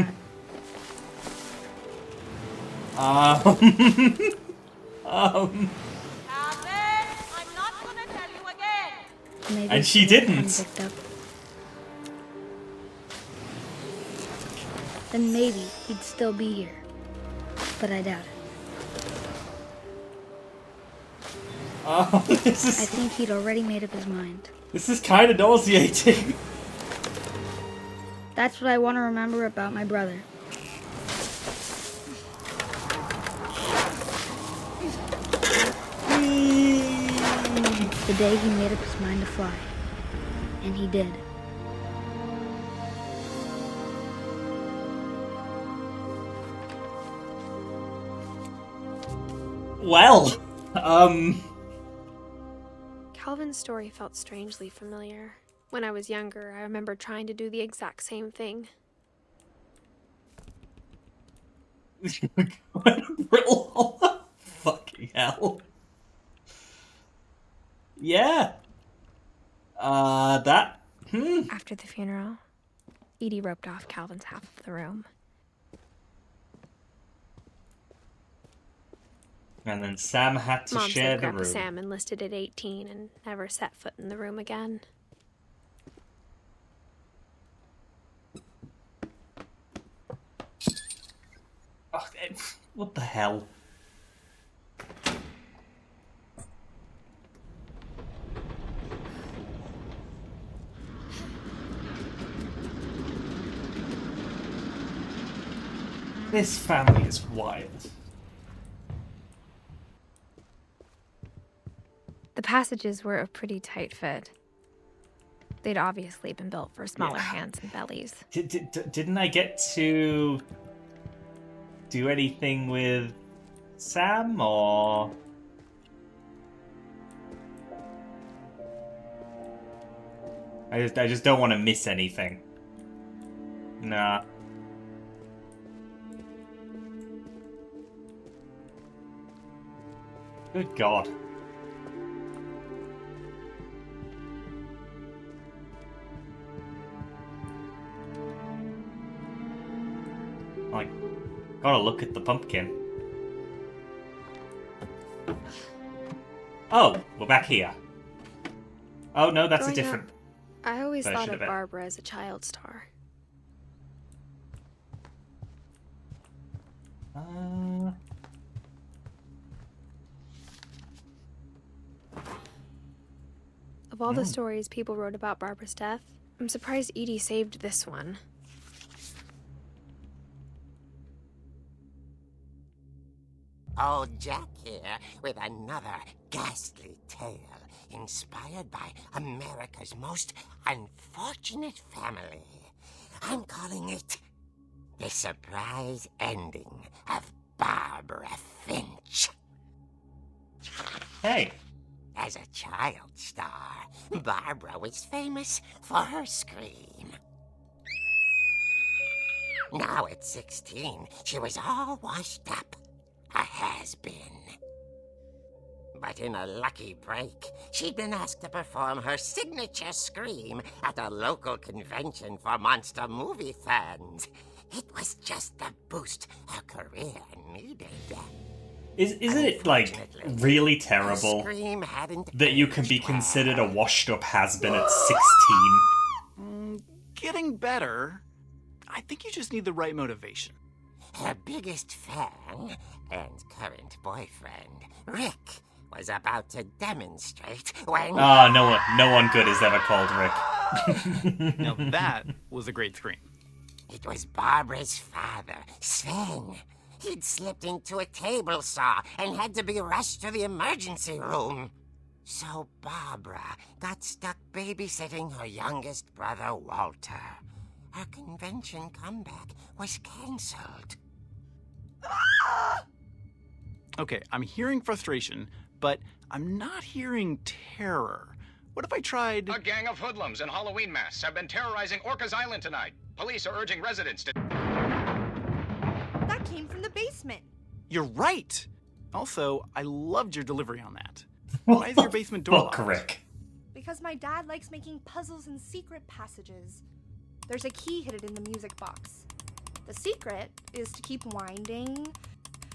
Calvin! I'm not gonna tell you again! Maybe And if she he hadn't didn't. picked up, then maybe he'd still be here. But I doubt it. This I is think he'd already made up his mind. kind of nauseating. That's what I want to remember about my brother. The day he made up his mind to fly. And he did. Well, Calvin's story felt strangely familiar. When I was younger, I remember trying to do the exact same thing. Fucking hell. Yeah. That. After the funeral, Edie roped off Calvin's half of the room. And then Sam had to Mom share said the Grandpa room. Sam enlisted at 18 and never set foot in the room again. Oh, what the hell? This family is wild. The passages were a pretty tight fit. They'd obviously been built for smaller hands and bellies. Didn't I get to do anything with Sam, or... I just don't want to miss anything. Nah. Good God. Like, gotta look at the pumpkin. Oh, we're back here. Oh no, that's a Growing different... up, I always version thought of of it. Barbara as a child star. Of all the stories people wrote about Barbara's death, I'm surprised Edie saved this one. Old Jack here with another ghastly tale inspired by America's most unfortunate family. I'm calling it The Surprise Ending of Barbara Finch. Hey. As a child star, Barbara was famous for her scream. Now at 16, she was all washed up. A has-been. But in a lucky break, she'd been asked to perform her signature scream at a local convention for monster movie fans. It was just the boost her career needed. Isn't it, like, really terrible Scream hadn't that you can be aged considered a well. washed-up has-been at 16? Getting better. I think you just need the right motivation. Her biggest fan and current boyfriend, Rick, was about to demonstrate when... Oh, no one good is ever called Rick. Now that was a great scream. It was Barbara's father, Sven. He'd slipped into a table saw and had to be rushed to the emergency room. So Barbara got stuck babysitting her youngest brother, Walter. Her convention comeback was cancelled. Okay, I'm hearing frustration, but I'm not hearing terror. What if I tried... A gang of hoodlums in Halloween masks have been terrorizing Orcas Island tonight. Police are urging residents to... That came from the basement. You're right! Also, I loved your delivery on that. Why is your basement door Fuck, locked? Rick. Because my dad likes making puzzles and secret passages. There's a key hidden in the music box. The secret is to keep winding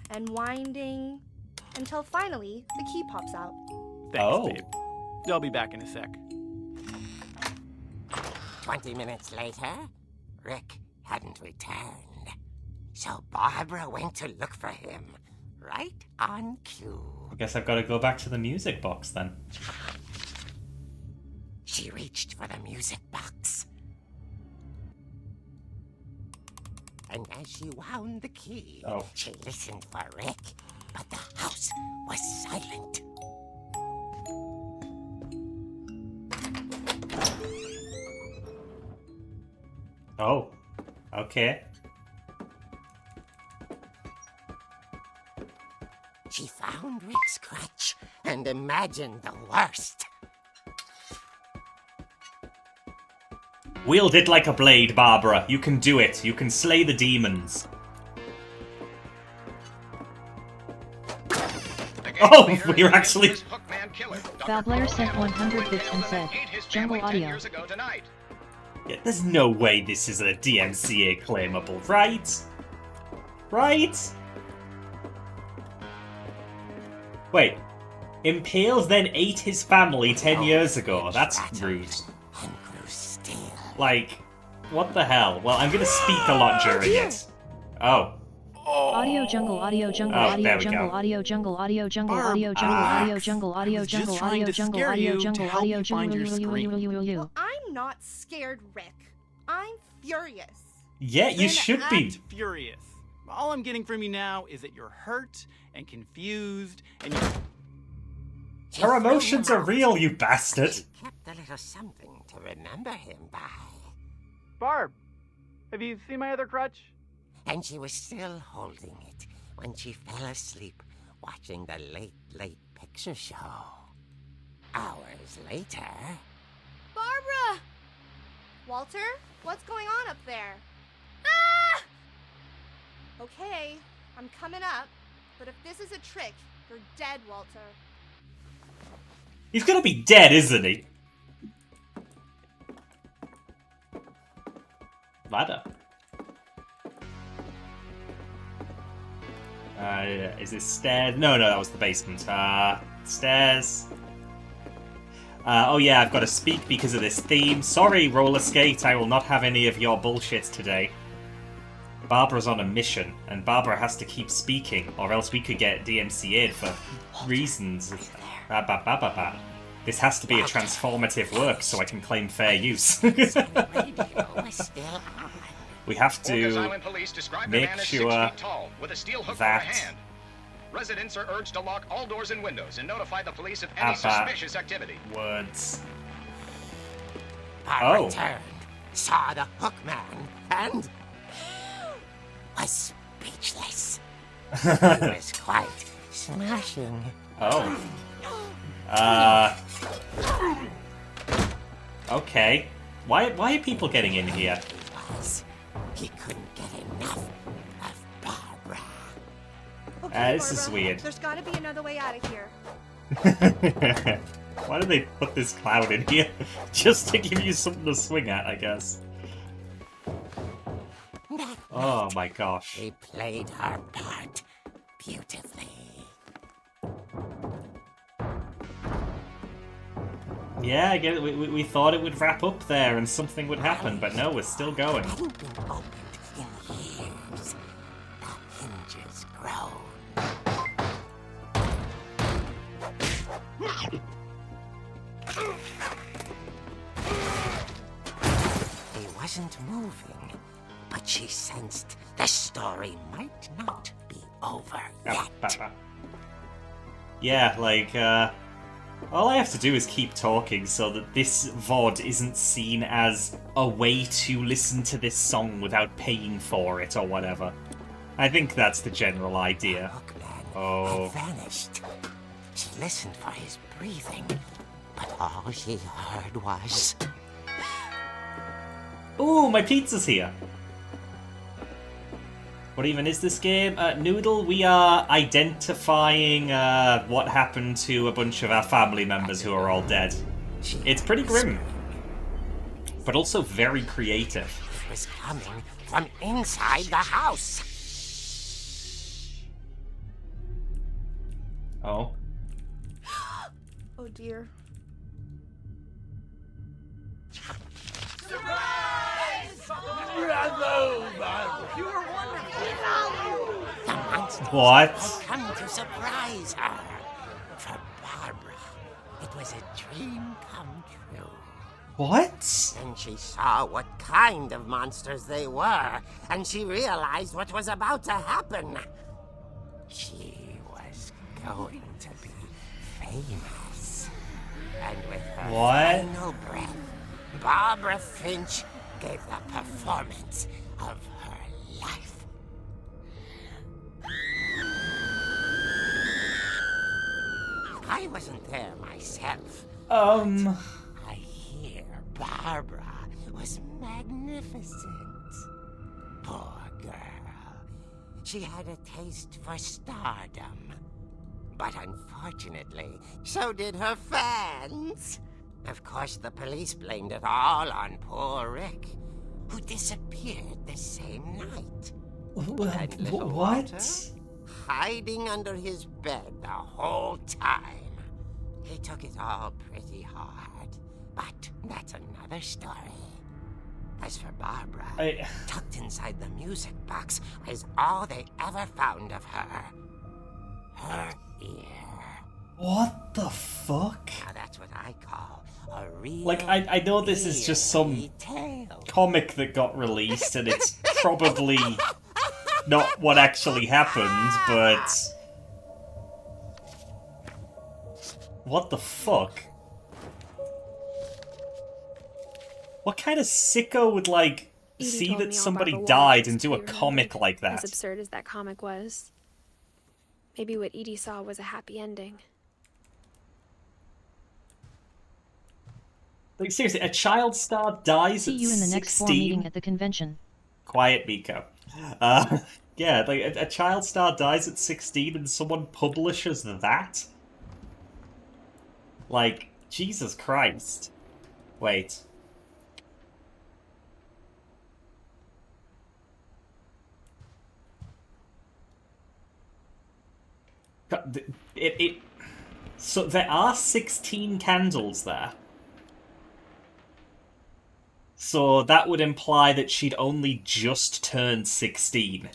and winding until finally the key pops out. Thanks, babe. I'll be back in a sec. 20 minutes later, Rick hadn't returned. So Barbara went to look for him, right on cue. I guess I've got to go back to the music box then. She reached for the music box. And as she wound the key, she listened for Rick, but the house was silent. Oh, okay. She found Rick's crutch and imagined the worst. Wield it like a blade, Barbara. You can do it. You can slay the demons. Oh, we're actually... Val Blair sent 100 bits and said, Jungle Audio. Yeah, there's no way this is a DMCA claimable, right? Right? Wait. Impales then ate his family 10 years ago. That's rude. Like, what the hell? Well, I'm gonna speak a lot during it. Oh. Audio jungle, audio jungle, audio jungle, audio jungle, audio jungle, audio jungle, audio jungle, audio jungle, audio jungle, audio jungle, audio jungle. Well, I'm not scared, Rick. I'm furious. Yeah, you should be. Furious. All I'm getting from you now is that you're hurt and confused and you're... Her emotions are real, you bastard. She kept a little something to remember him by. Barb, have you seen my other crutch? And she was still holding it when she fell asleep watching the late picture show. Hours later... Barbara! Walter, what's going on up there? Ah! Okay, I'm coming up, but if this is a trick, you're dead, Walter. He's gonna be dead, isn't he? Ladder. Is this stairs? No, that was the basement. Stairs. Oh yeah, I've got to speak because of this theme. Sorry, roller skate, I will not have any of your bullshit today. Barbara's on a mission, and Barbara has to keep speaking, or else we could get DMCA'd for reasons. This has to be a transformative work so I can claim fair use. We have to make sure that residents are urged to lock all doors and windows and notify the police of any suspicious activity. Words. Barbara turned, saw the hook man, and was speechless. It was quite smashing. Oh. Okay. Why are people getting in here? He couldn't get enough of Barbara. Okay, this is weird. There's gotta be another way out of here. Why do they put this cloud in here? Just to give you something to swing at, I guess. Oh my gosh. She played her part beautifully. Yeah, I get it. We thought it would wrap up there and something would happen, but no, we're still going. Hadn't been opened in years. The hinges groan. He wasn't moving, but she sensed the story might not be over yet. Yeah, like, all I have to do is keep talking so that this VOD isn't seen as a way to listen to this song without paying for it or whatever. I think that's the general idea. Oh. Had vanished. She listened for his breathing, but all she heard was... Ooh, my pizza's here! What even is this game? Noodle, we are identifying what happened to a bunch of our family members who are all dead. It's pretty grim, but also very creative. It was coming from inside the house. Oh. Oh dear. Bravo, Barbara! You were wonderful! The monster What? had come to surprise her. For Barbara, it was a dream come true. What? Then she saw what kind of monsters they were, and she realized what was about to happen. She was going to be famous. And with her final breath, Barbara Finch gave the performance of her life. I wasn't there myself. I hear Barbara was magnificent. Poor girl. She had a taste for stardom. But unfortunately, so did her fans. Of course, the police blamed it all on poor Rick, who disappeared the same night. And little Walter, hiding under his bed the whole time. He took it all pretty hard, but that's another story. As for Barbara, tucked inside the music box is all they ever found of her. Her ear. What the fuck? Now that's what I call a real Like, I know this is just some comic that got released, and it's probably not what actually happened, but... What the fuck? What kind of sicko would, like, Edie see told me that all somebody about the died walls, and do a do you comic remember? like As that? absurd as that comic was, maybe what Edie saw was a happy ending. Like, seriously, a child star dies See at you in the next floor 16? meeting at the convention. Quiet, Miko. Yeah, like, a child star dies at 16 and someone publishes that? Like, Jesus Christ. Wait. So there are 16 candles there. So that would imply that she'd only just turned 16.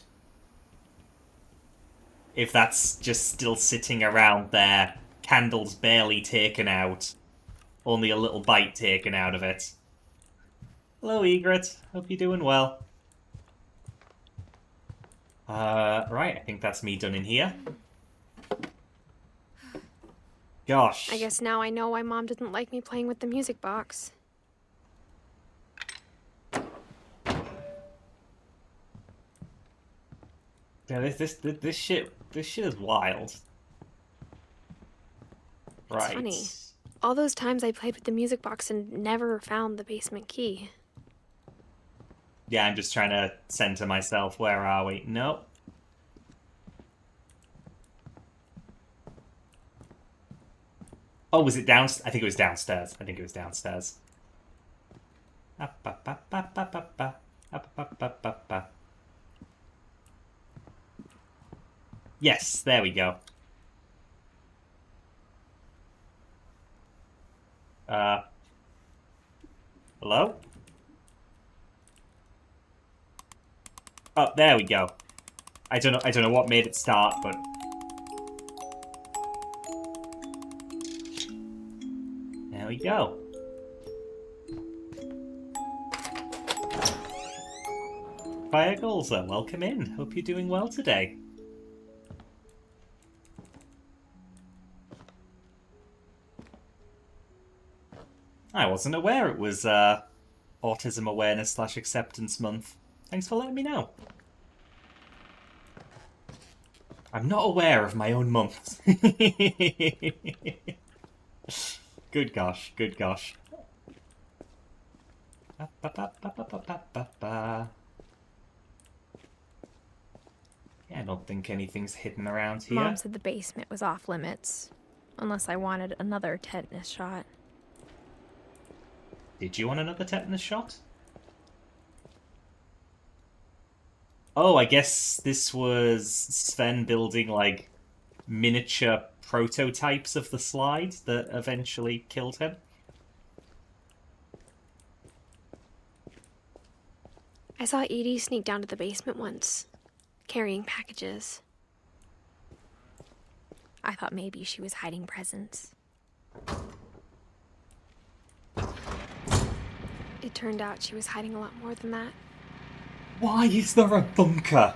If that's just still sitting around there, candles barely taken out. Only a little bite taken out of it. Hello, Egret. Hope you're doing well. Right, I think that's me done in here. Gosh. I guess now I know why Mom didn't like me playing with the music box. Yeah, this shit is wild. Right. It's funny. All those times I played with the music box and never found the basement key. Yeah, I'm just trying to center myself. Where are we? Nope. Oh, was it down? I think it was downstairs. Yes, there we go. Hello? Oh, there we go. I don't know what made it start, but there we go. Fire Golza, welcome in. Hope you're doing well today. I wasn't aware it was Autism Awareness / Acceptance Month. Thanks for letting me know. I'm not aware of my own month. Good gosh, good gosh. Yeah, I don't think anything's hidden around here. Mom said the basement was off limits, unless I wanted another tetanus shot. Did you want another tetanus shot? Oh, I guess this was Sven building, like, miniature prototypes of the slide that eventually killed him. I saw Edie sneak down to the basement once, carrying packages. I thought maybe she was hiding presents. It turned out she was hiding a lot more than that. Why is there a bunker?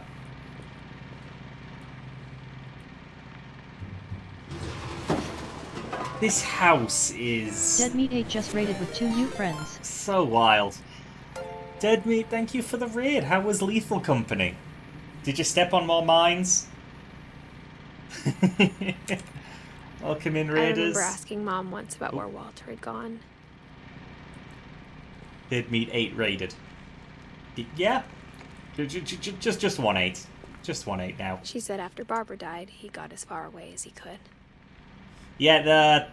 This house is... Dead Meat 8 just raided with 2 new friends. So wild. Dead Meat, thank you for the raid. How was Lethal Company? Did you step on more mines? Welcome in, I raiders. remember asking Mom once about where Walter had gone. Dead Meat 8 raided. Yeah. Just 1-8. Just 1-8 now. She said after Barbara died, he got as far away as he could. Yeah,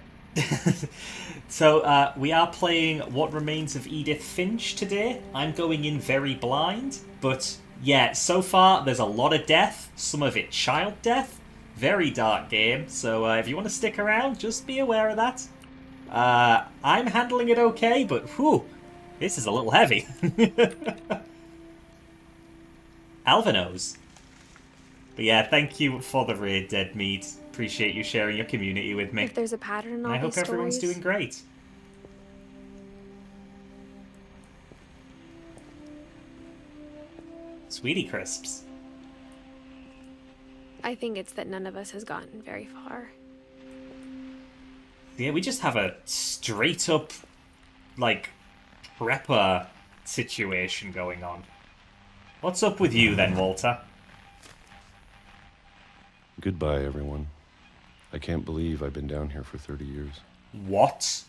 So, we are playing What Remains of Edith Finch today. I'm going in very blind, but yeah, so far there's a lot of death, some of it child death. Very dark game, so if you want to stick around, just be aware of that. I'm handling it okay, but whew, this is a little heavy. Alvanos. But yeah, thank you for the raid, Dead Meat. Appreciate you sharing your community with me. If there's a pattern in all I these hope everyone's stories, doing great. Sweetie crisps. I think it's that none of us has gotten very far. Yeah, we just have a straight up, like, prepper situation going on. What's up with you then, Walter? Goodbye, everyone. I can't believe I've been down here for 30 years. What?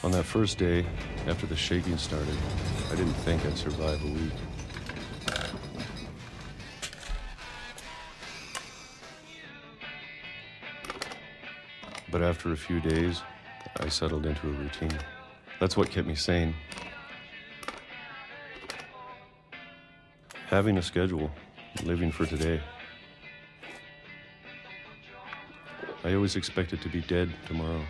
On that first day, after the shaking started, I didn't think I'd survive a week. But after a few days, I settled into a routine. That's what kept me sane. Having a schedule, living for today. I always expected to be dead tomorrow.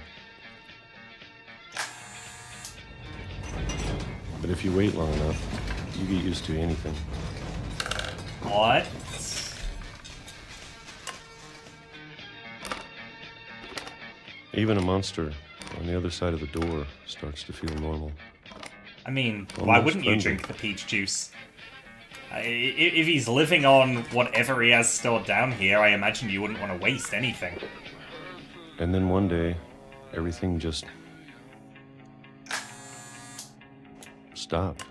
But if you wait long enough, you get used to anything. What? Even a monster on the other side of the door starts to feel normal. I mean, why Almost wouldn't you friendly. drink the peach juice? If he's living on whatever he has stored down here, I imagine you wouldn't want to waste anything. And then one day, everything just stopped.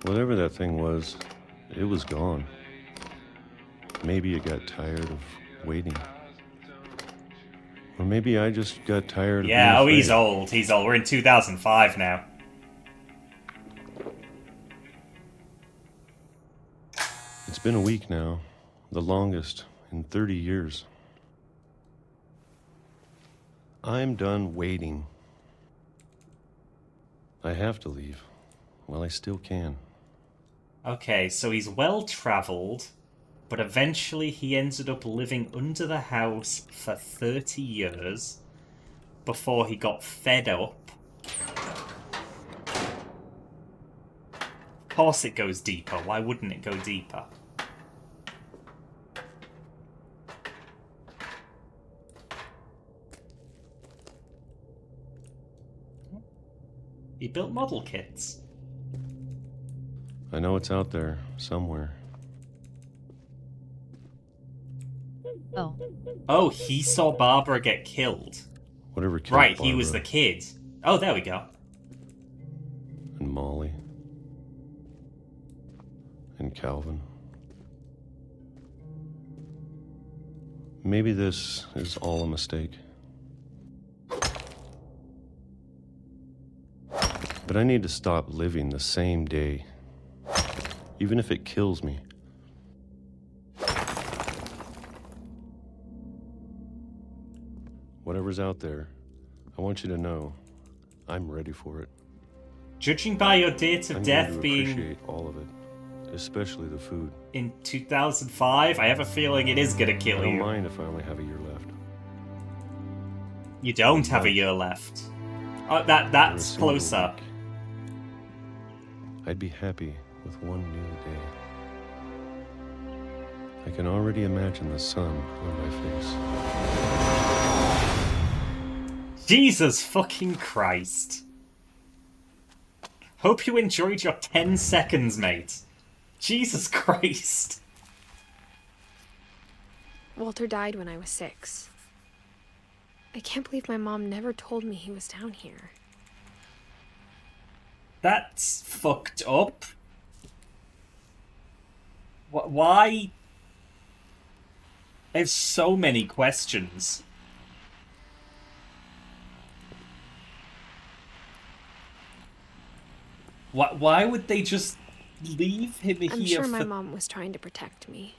Whatever that thing was, it was gone. Maybe it got tired of waiting. Or maybe I just got tired of Yeah, being oh, he's afraid. old. He's old. We're in 2005 now. It's been a week now, the longest in 30 years. I'm done waiting. I have to leave. Well, I still can. Okay, so he's well-travelled, but eventually he ended up living under the house for 30 years before he got fed up. Of course it goes deeper. Why wouldn't it go deeper? He built model kits. I know it's out there, somewhere. Oh, Oh, he saw Barbara get killed. Whatever killed Right, he was the Barbara kid. Oh, there we go. and Molly and Calvin. Maybe this is all a mistake. But I need to stop living the same day, even if it kills me. Whatever's out there, I want you to know I'm ready for it. Judging by your date of I'm death going to being appreciate all of it, especially the food. in 2005, I have a feeling it is gonna I kill don't you. mind if I only have a year left. You don't have a year left. Oh, Or a that's single closer. week. I'd be happy with one new day. I can already imagine the sun on my face. Jesus fucking Christ. Hope you enjoyed your 10 seconds, mate. Jesus Christ. Walter died when I was 6. I can't believe my mom never told me he was down here. That's fucked up. Why? I have so many questions. Why would they just leave him here? I'm sure my mom was trying to protect me.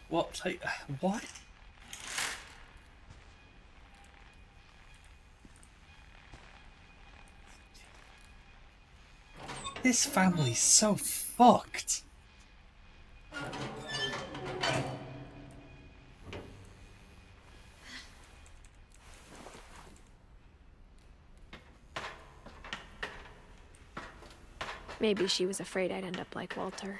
What? Like, what? This family's so fucked. Maybe she was afraid I'd end up like Walter.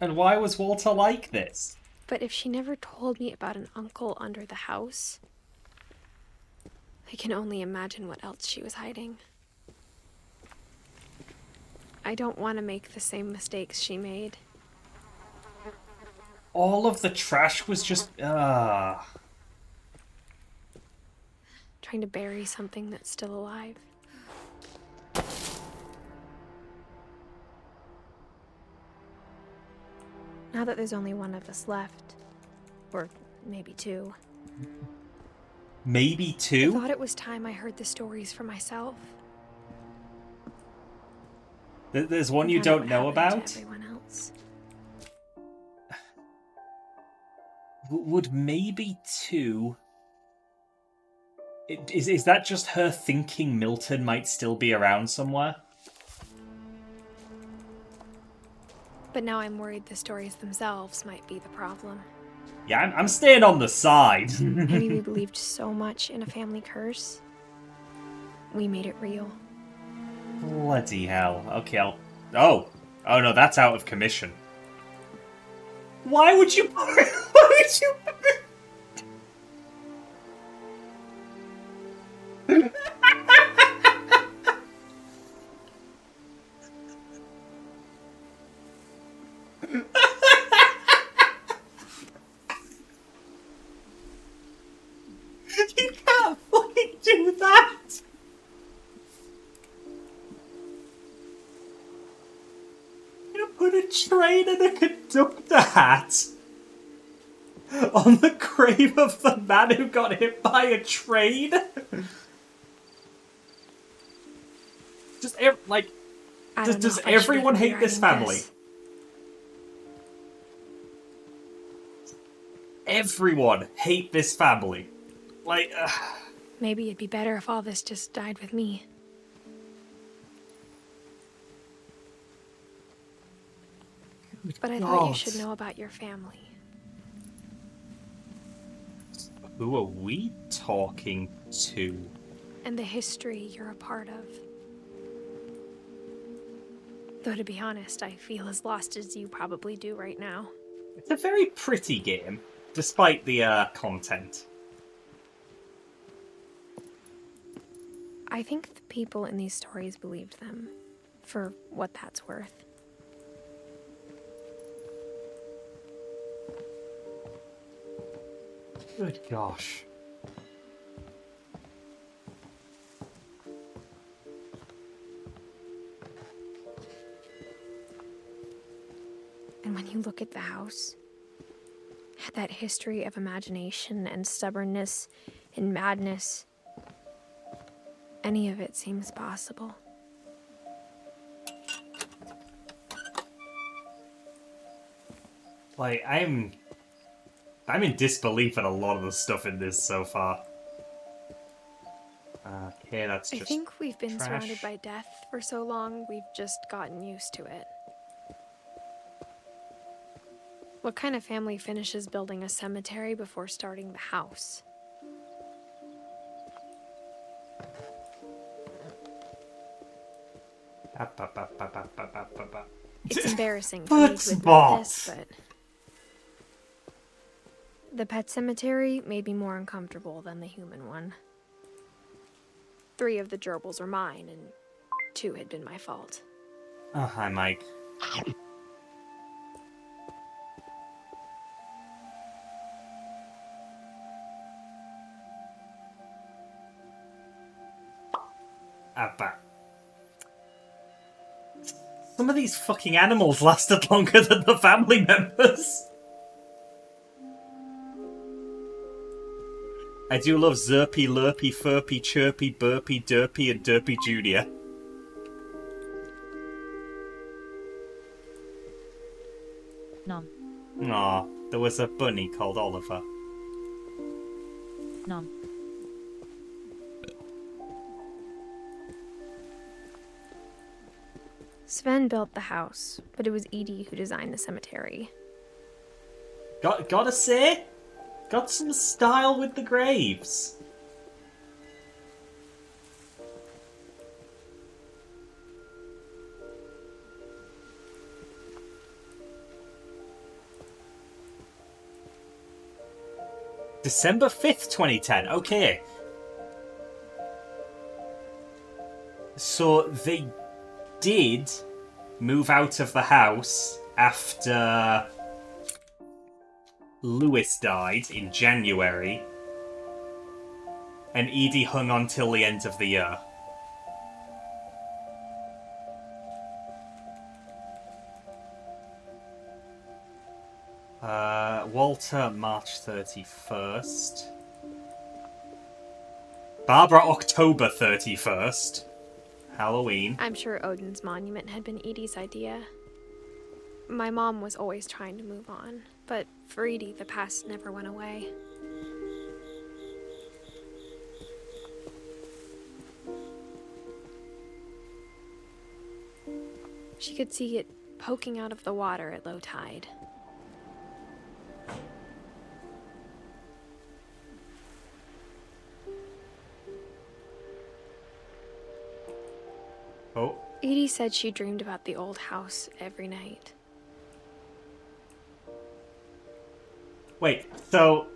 And why was Walter like this? But if she never told me about an uncle under the house, I can only imagine what else she was hiding. I don't want to make the same mistakes she made. All of the trash was just... Trying to bury something that's still alive. Now that there's only one of us left, or maybe two. Maybe two? I thought it was time I heard the stories for myself. There's one you don't know about? To everyone else. Would maybe two... Is that just her thinking Milton might still be around somewhere? But now I'm worried the stories themselves might be the problem. Yeah, I'm staying on the side. Maybe we believed so much in a family curse. We made it real. Bloody hell. Okay, Oh no, that's out of commission. Why would you... Why would you... You can't fucking do that! You put a train and a conductor hat on the grave of the man who got hit by a train? Just, like... Does everyone hate this family? Everyone hate this family. Like, Maybe it'd be better if all this just died with me. But I thought you should know about your family. Who are we talking to? And the history you're a part of. Though to be honest, I feel as lost as you probably do right now. It's a very pretty game, despite the content. I think the people in these stories believed them, for what that's worth. Good gosh. And when you look at the house, that history of imagination and stubbornness and madness, any of it seems possible. Like, I'm in disbelief at a lot of the stuff in this so far. Okay, that's just I think we've been trash. surrounded by death for so long, we've just gotten used to it. What kind of family finishes building a cemetery before starting the house? It's embarrassing for me to admit this, but the pet cemetery made me more uncomfortable than the human one. 3 of the gerbils are mine, and 2 had been my fault. Oh, hi, Mike. Some of these fucking animals lasted longer than the family members. I do love Zerpy, Lurpy, Furpy, Chirpy, Burpy, Derpy, and Derpy Jr. Nom. Aw, there was a bunny called Oliver. Nom. Sven built the house, but it was Edie who designed the cemetery. Gotta say, got some style with the graves. December 5th, 2010. Okay. So they did move out of the house after Lewis died in January, and Edie hung on till the end of the year. Walter, March 31st. Barbara, October 31st. Halloween. I'm sure Odin's monument had been Edie's idea. My mom was always trying to move on, but for Edie, the past never went away. She could see it poking out of the water at low tide. Oh. Edie said she dreamed about the old house every night. Wait, so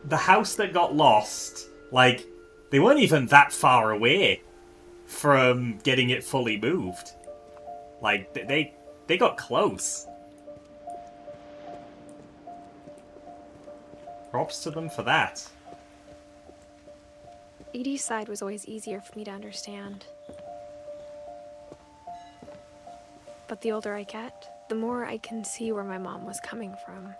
the house that got lost, like, they weren't even that far away from getting it fully moved. Like, they got close. Props to them for that. Edie's side was always easier for me to understand. But the older I get, the more I can see where my mom was coming from.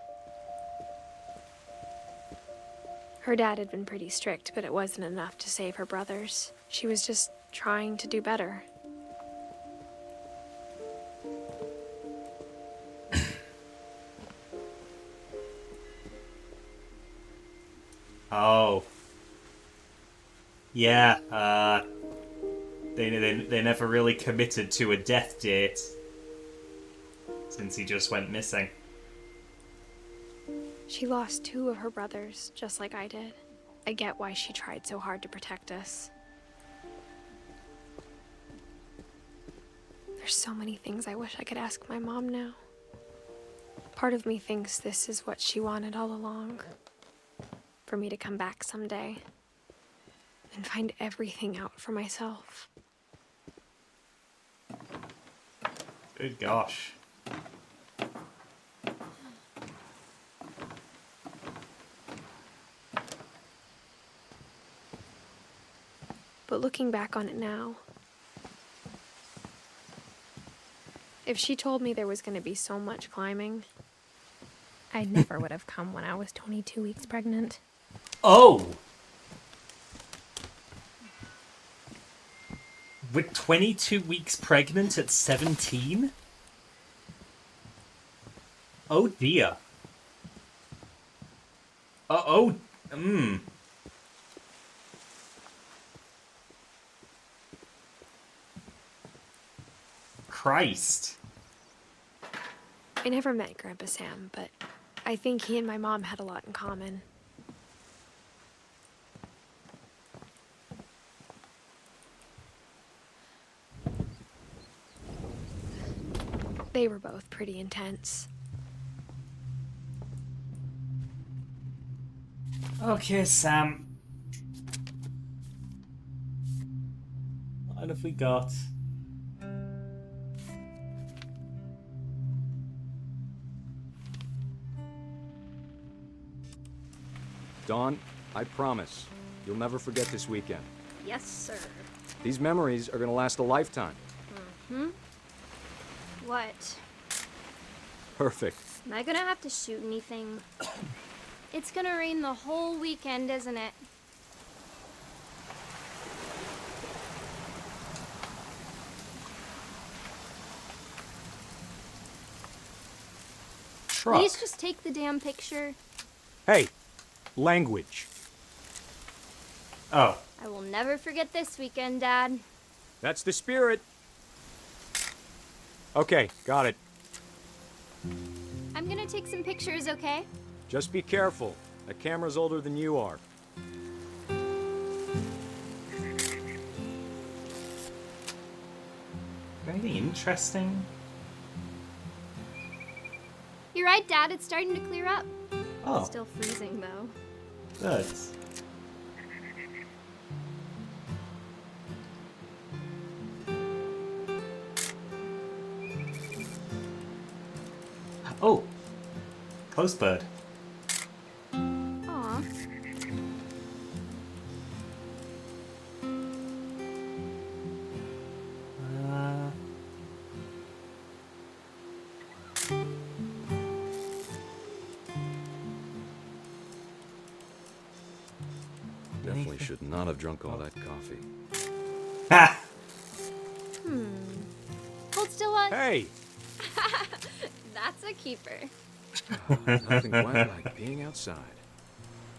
Her dad had been pretty strict, but it wasn't enough to save her brothers. She was just trying to do better. Oh. Yeah, they never really committed to a death date since he just went missing. She lost 2 of her brothers, just like I did. I get why she tried so hard to protect us. There's so many things I wish I could ask my mom now. Part of me thinks this is what she wanted all along. For me to come back someday and find everything out for myself. Good gosh. But looking back on it now, if she told me there was going to be so much climbing, I never would have come when I was 22 weeks pregnant. Oh! With 22 weeks pregnant at 17? Oh dear. Christ. I never met Grandpa Sam, but I think he and my mom had a lot in common. They were both pretty intense. Okay, Sam. What have we got? Dawn, I promise, you'll never forget this weekend. Yes, sir. These memories are gonna last a lifetime. Mm-hmm. What? Perfect. Am I gonna have to shoot anything? It's gonna rain the whole weekend, isn't it? truck. Please just take the damn picture. Hey, language. Oh. I will never forget this weekend, Dad. That's the spirit. Okay, got it. I'm gonna take some pictures, okay? Just be careful. That camera's older than you are. Very interesting. You're right, Dad. It's starting to clear up. Oh. Still freezing, though. Good. Oh. Close bird. Aw. Definitely should not have drunk all that coffee. Ha! Hold still, what? Hey! That's a keeper. Nothing quite like being outside.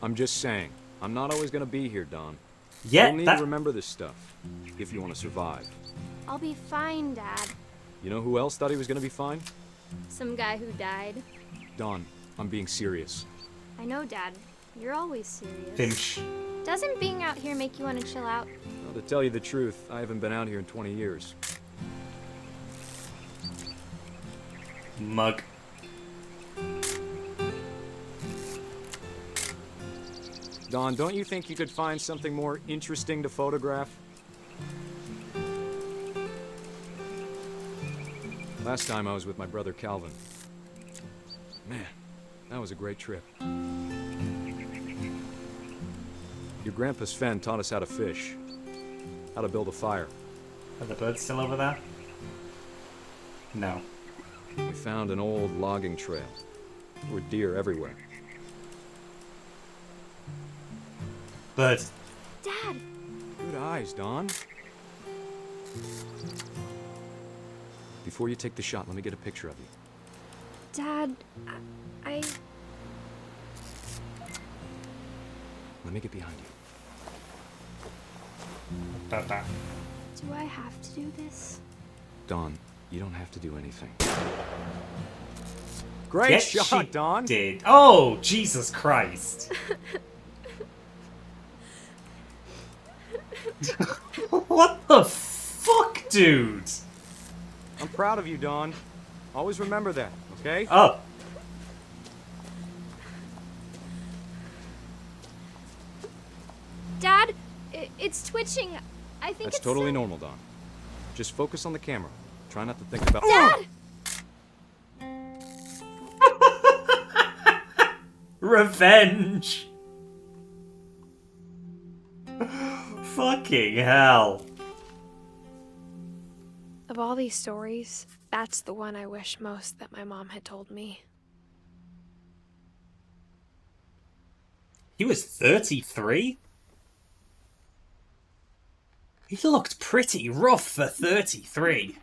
I'm just saying, I'm not always gonna be here, Don. Yeah, You'll need to remember this stuff, if you want to survive. I'll be fine, Dad. You know who else thought he was gonna be fine? Some guy who died. Don, I'm being serious. I know, Dad. You're always serious. Finch. Doesn't being out here make you want to chill out? Well, to tell you the truth, I haven't been out here in 20 years. Mug. Don, don't you think you could find something more interesting to photograph? Last time I was with my brother Calvin. Man, that was a great trip. Your grandpa Sven taught us how to fish, how to build a fire. Are the birds still over there? No. We found an old logging trail. There were deer everywhere. Birds. Dad! Good eyes, Don. Before you take the shot, let me get a picture of you. Dad, I... Let me get behind you. Do I have to do this? Don, you don't have to do anything. Great Yes, shot, she Don! did. Oh, Jesus Christ. What the fuck, dude? I'm proud of you, Don. Always remember that, okay? Oh. Dad, it's twitching. I think That's it's totally normal, Don. Just focus on the camera. Try not to think about... Dad! Revenge. Fucking hell. Of all these stories, that's the one I wish most that my mom had told me. He was 33? He looked pretty rough for 33.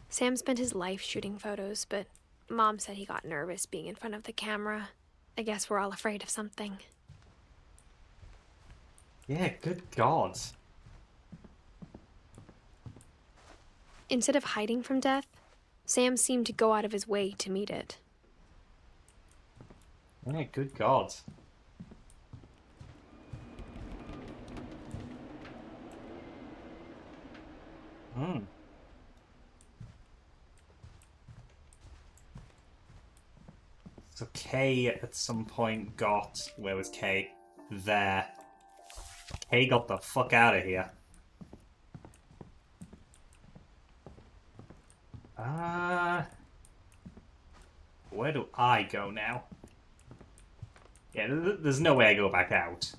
Sam spent his life shooting photos, but Mom said he got nervous being in front of the camera. I guess we're all afraid of something. Yeah, good God. Instead of hiding from death, Sam seemed to go out of his way to meet it. Yeah, good God. Hmm. So Kay at some point got... Where was Kay? There. Kay got the fuck out of here. Where do I go now? Yeah, there's no way I go back out.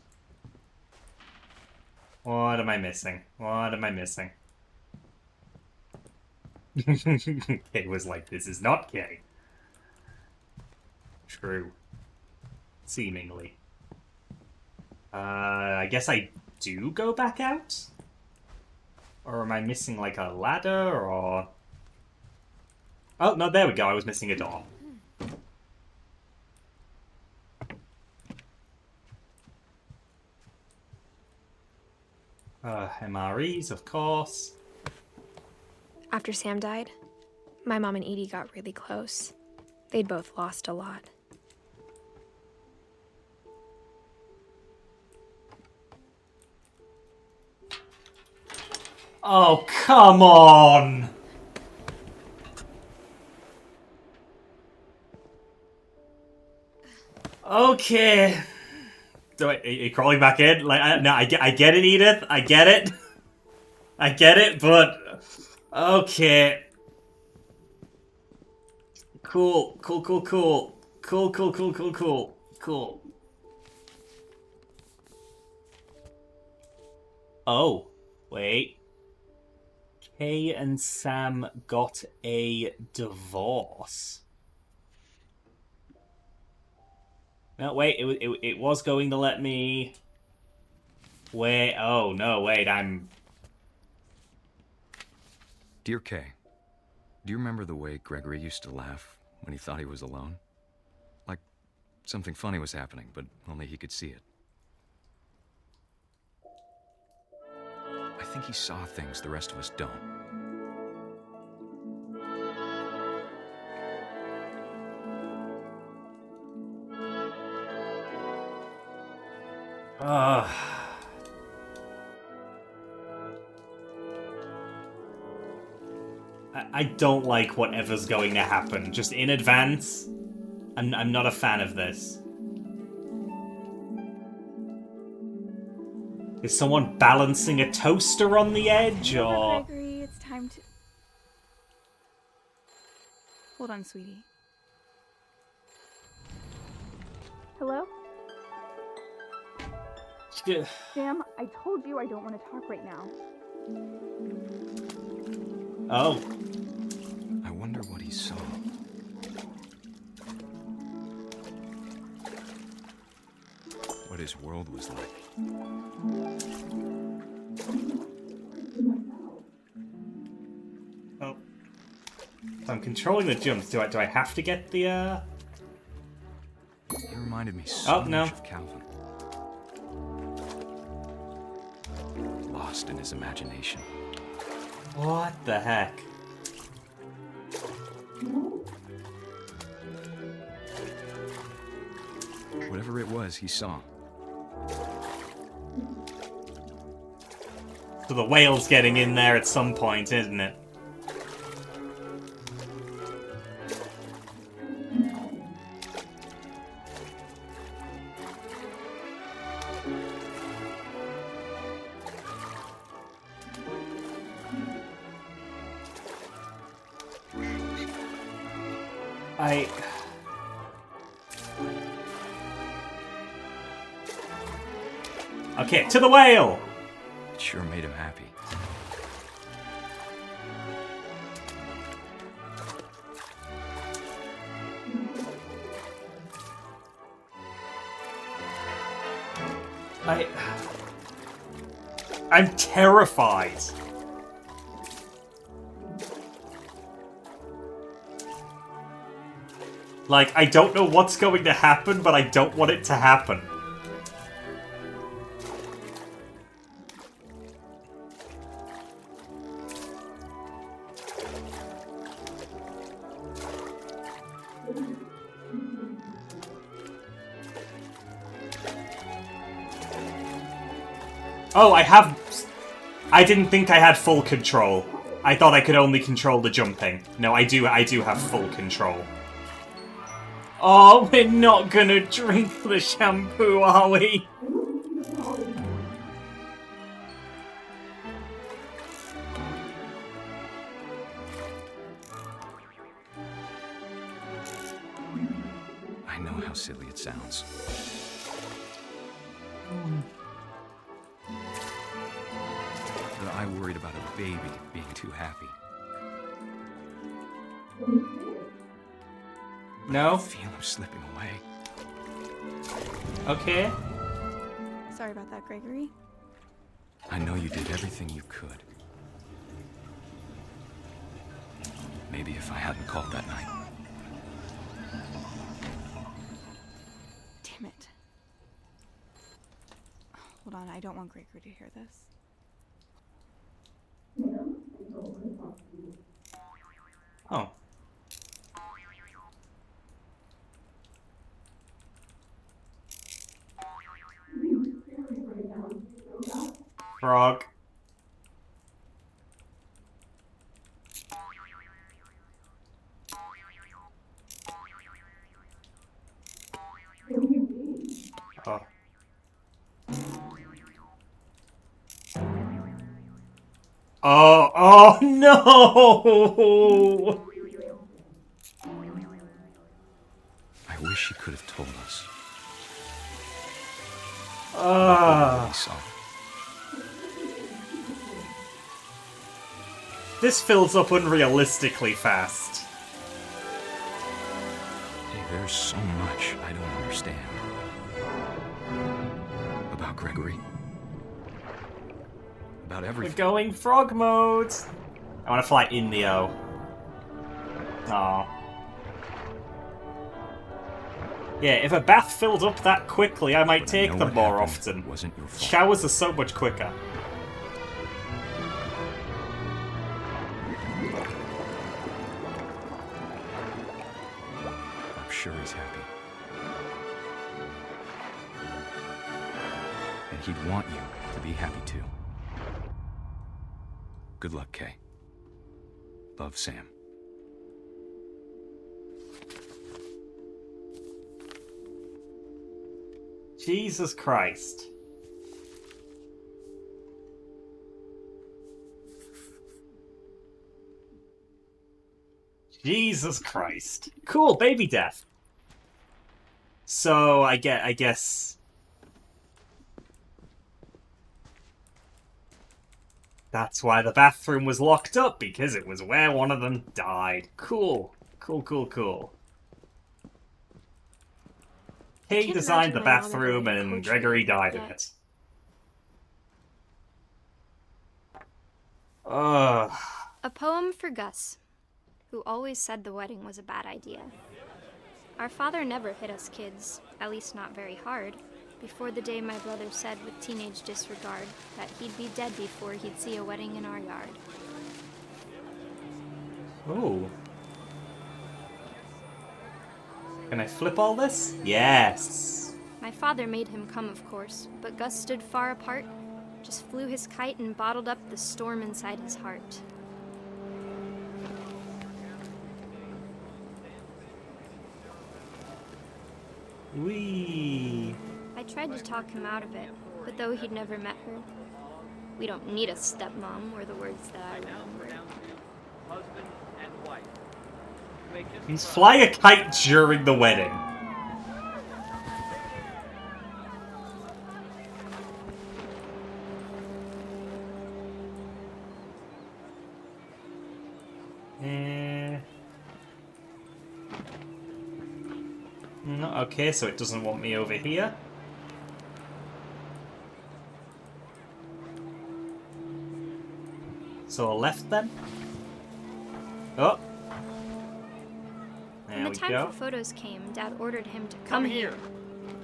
What am I missing? What am I missing? Kay was like, this is not Kay. True. Seemingly. I guess I do go back out? Or am I missing, like, a ladder, or... Oh, no, there we go. I was missing a door. MREs, of course. After Sam died, my mom and Edie got really close. They'd both lost a lot. Oh, come on! Okay. So, wait, are you crawling back in? Like, no, I get it, Edith. I get it. I get it, but... Okay. Cool. Cool. Oh, wait. Kay and Sam got a divorce. No, wait, it was going to let me... Wait, oh, no, wait, I'm... Dear Kay, do you remember the way Gregory used to laugh when he thought he was alone? Like something funny was happening, but only he could see it. I think he saw things the rest of us don't. I don't like whatever's going to happen. Just in advance, I'm not a fan of this. Is someone balancing a toaster on the edge, or...? Gregory, it's time to... Hold on, sweetie. Hello? Sam, I told you I don't want to talk right now. Oh. I wonder what he saw. What his world was like. Oh. So I'm controlling the jumps. Do I have to get the, He reminded me so no. much of Calvin. Lost in his imagination. What the heck? Whatever it was, he saw. So the whale's getting in there at some point, isn't it? Okay, to the whale! It sure made him happy. I'm terrified. Like, I don't know what's going to happen, but I don't want it to happen. Oh, I didn't think I had full control. I thought I could only control the jumping. No, I do have full control. Oh, we're not gonna drink the shampoo, are we? I know how silly it sounds. But I worried about a baby being too happy. No? I feel him slipping away. Okay. Sorry about that, Gregory. I know you did everything you could. Maybe if I hadn't called that night. Damn it. Hold on, I don't want Gregory to hear this. Oh. Frog. Oh. Oh no! I wish he could have told us. Ah. This fills up unrealistically fast. Hey, there's so much I don't understand. About Gregory. About everything. We're going frog mode. I want to fly in the O. Aww. Yeah, if a bath filled up that quickly, I might take them more often. Wasn't your fault. Showers are so much quicker. I'm sure he's happy. And he'd want you to be happy too. Good luck, Kay. Love, Sam. Jesus Christ. Jesus Christ. Cool, baby death. So, I guess... That's why the bathroom was locked up, because it was where one of them died. Cool. Cool, cool, cool. He designed the bathroom and Gregory died in it. Ugh. A poem for Gus, who always said the wedding was a bad idea. Our father never hit us kids, at least not very hard, before the day my brother said with teenage disregard that he'd be dead before he'd see a wedding in our yard. Oh. Can I flip all this? Yes. My father made him come, of course, but Gus stood far apart, just flew his kite and bottled up the storm inside his heart. Whee! I tried to talk him out of it, but though he'd never met her, we don't need a stepmom were the words that I remembered. He's flying a kite during the wedding. No, okay, so it doesn't want me over here. So left then? Oh. When the time for photos came, Dad ordered him to come here.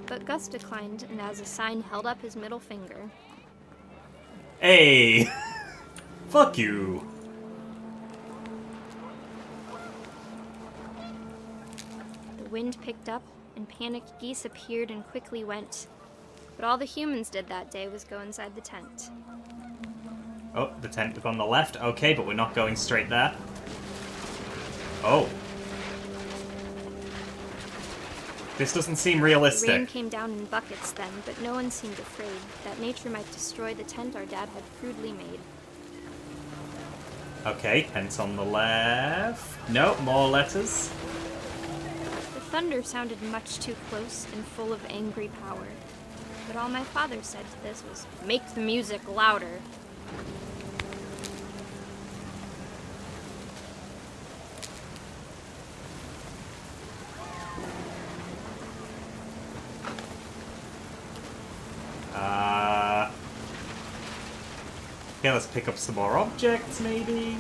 But Gus declined and as a sign held up his middle finger. Hey! Fuck you! The wind picked up and panicked geese appeared and quickly went. But all the humans did that day was go inside the tent. Oh, the tent is on the left. Okay, but we're not going straight there. Oh. This doesn't seem realistic. The rain came down in buckets then, but no one seemed afraid that nature might destroy the tent our dad had crudely made. Okay, tent's on the left. No, more letters. The thunder sounded much too close and full of angry power. But all my father said to this was, "Make the music louder." Okay, let's pick up some more objects, maybe.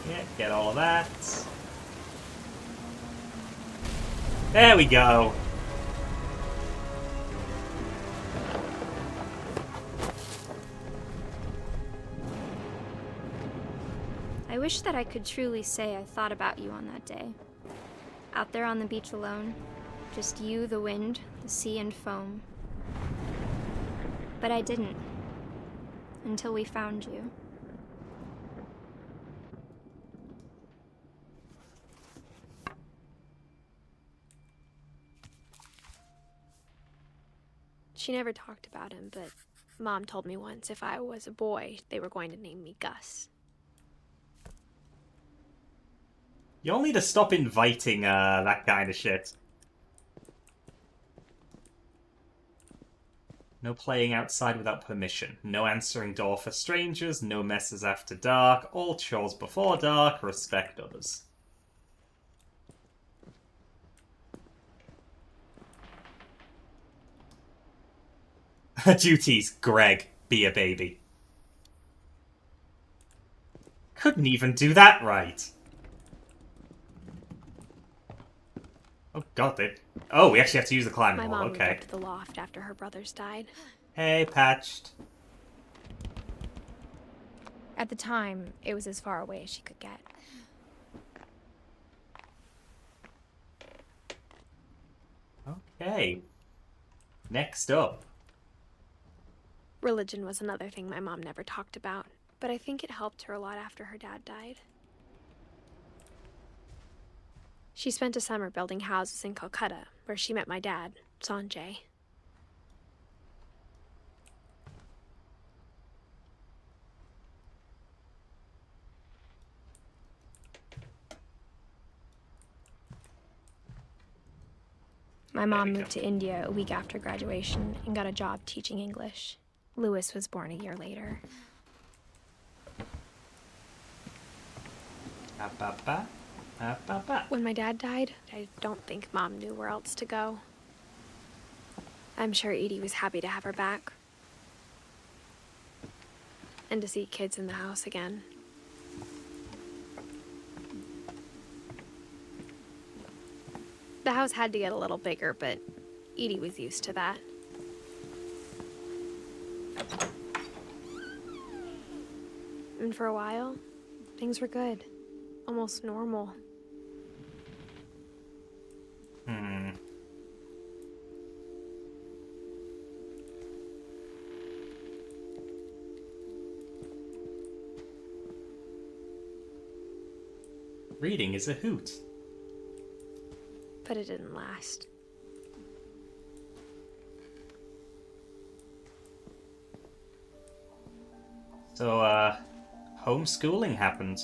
Yeah, get all of that. There we go. I wish that I could truly say I thought about you on that day. Out there on the beach alone, just you, the wind, the sea, and foam. But I didn't. Until we found you. She never talked about him, but Mom told me once if I was a boy, they were going to name me Gus. You'll need to stop inviting that kind of shit. No playing outside without permission. No answering door for strangers. No messes after dark. All chores before dark. Respect others. Duties, Greg. Be a baby. Couldn't even do that right. Oh god, oh, we actually have to use the climb My wall, mom okay. moved up to the loft after her brothers died. Hey, Patched. At the time, it was as far away as she could get. Okay. Next up. Religion was another thing my mom never talked about, but I think it helped her a lot after her dad died. She spent a summer building houses in Calcutta, where she met my dad, Sanjay. My mom moved to India a week after graduation and got a job teaching English. Lewis was born a year later. When my dad died, I don't think Mom knew where else to go. I'm sure Edie was happy to have her back. And to see kids in the house again. The house had to get a little bigger, but Edie was used to that. And for a while, things were good. Almost normal. Reading is a hoot. But it didn't last. So, homeschooling happened.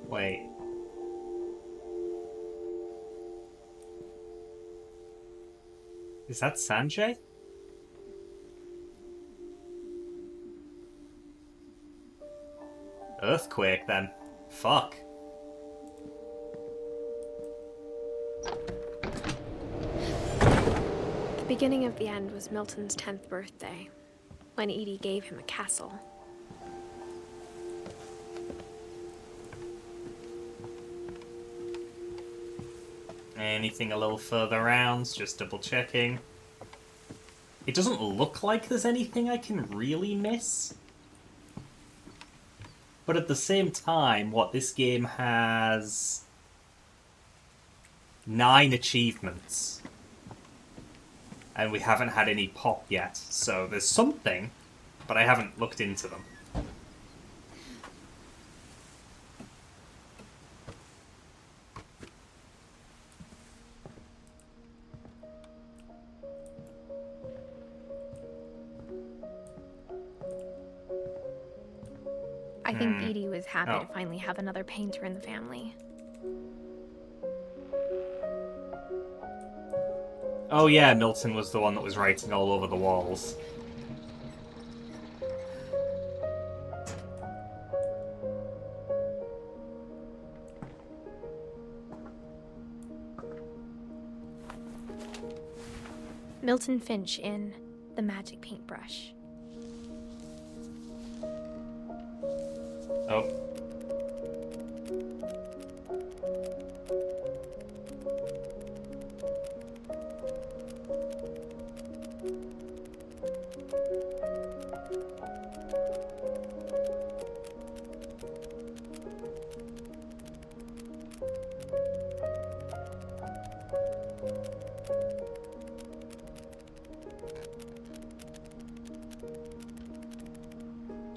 Wait. Is that Sanjay? Earthquake, then. Fuck. The beginning of the end was Milton's 10th birthday, when Edie gave him a castle. Anything a little further around, just double checking. It doesn't look like there's anything I can really miss. But at the same time, this game has 9 achievements. And we haven't had any pop yet. So there's something, but I haven't looked into them. I think Edie was happy to finally have another painter in the family. Oh yeah, Milton was the one that was writing all over the walls. Milton Finch in The Magic Paintbrush. Oh.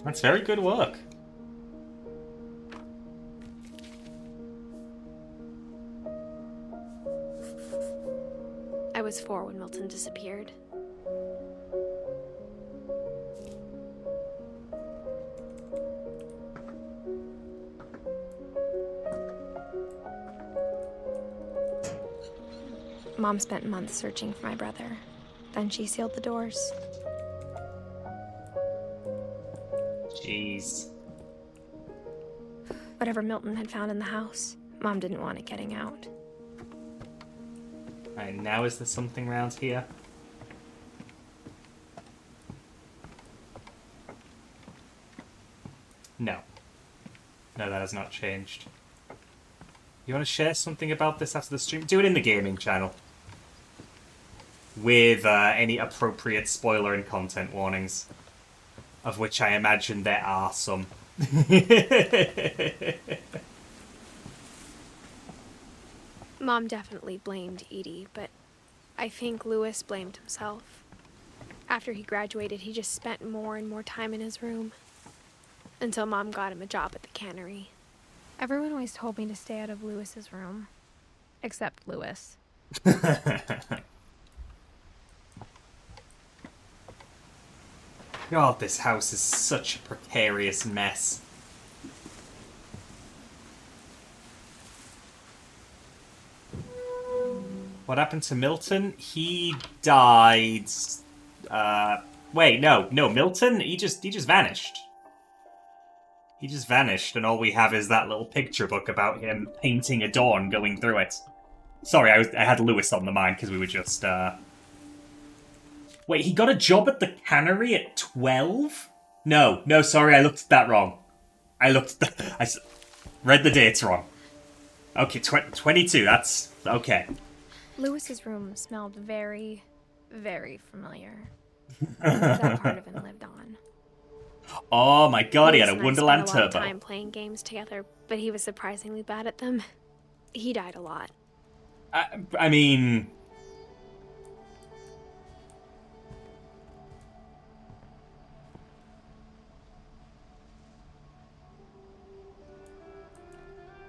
That's very good work. I was 4 when Milton disappeared. Mom spent months searching for my brother. Then she sealed the doors. Jeez. Whatever Milton had found in the house, Mom didn't want it getting out. Alright, now is there something around here? No. No, that has not changed. You want to share something about this after the stream? Do it in the gaming channel. With any appropriate spoiler and content warnings. Of which I imagine there are some. Mom definitely blamed Edie, but I think Lewis blamed himself. After he graduated, he just spent more and more time in his room. Until Mom got him a job at the cannery. Everyone always told me to stay out of Lewis's room. Except Lewis. God, this house is such a precarious mess. What happened to Milton? He died... wait, no, Milton? He just vanished. He just vanished, and all we have is that little picture book about him painting a door and going through it. Sorry, I had Lewis on the mind, because we were just, Wait, he got a job at the cannery at 12? No, sorry, I looked at that wrong. I read the dates wrong. Okay, 22, that's... okay. Lewis's room smelled very, very familiar. That part of him lived on. Oh my god, he had a Lewis Wonderland and I spent a lot Turbo. of time playing games together, but he was surprisingly bad at them. He died a lot. I mean...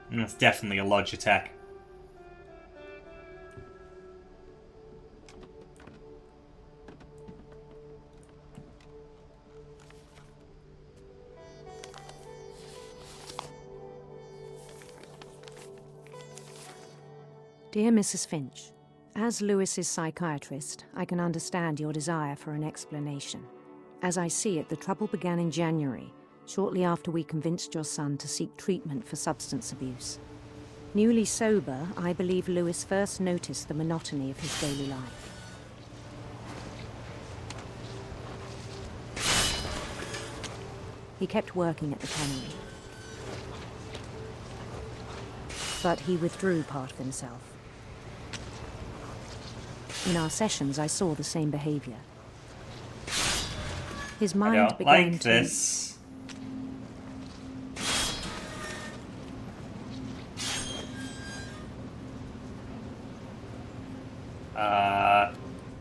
That's definitely a Logitech. Dear Mrs. Finch, as Lewis's psychiatrist, I can understand your desire for an explanation. As I see it, the trouble began in January, shortly after we convinced your son to seek treatment for substance abuse. Newly sober, I believe Lewis first noticed the monotony of his daily life. He kept working at the cannery, but he withdrew part of himself. In our sessions, I saw the same behavior. His mind I don't began like to... this.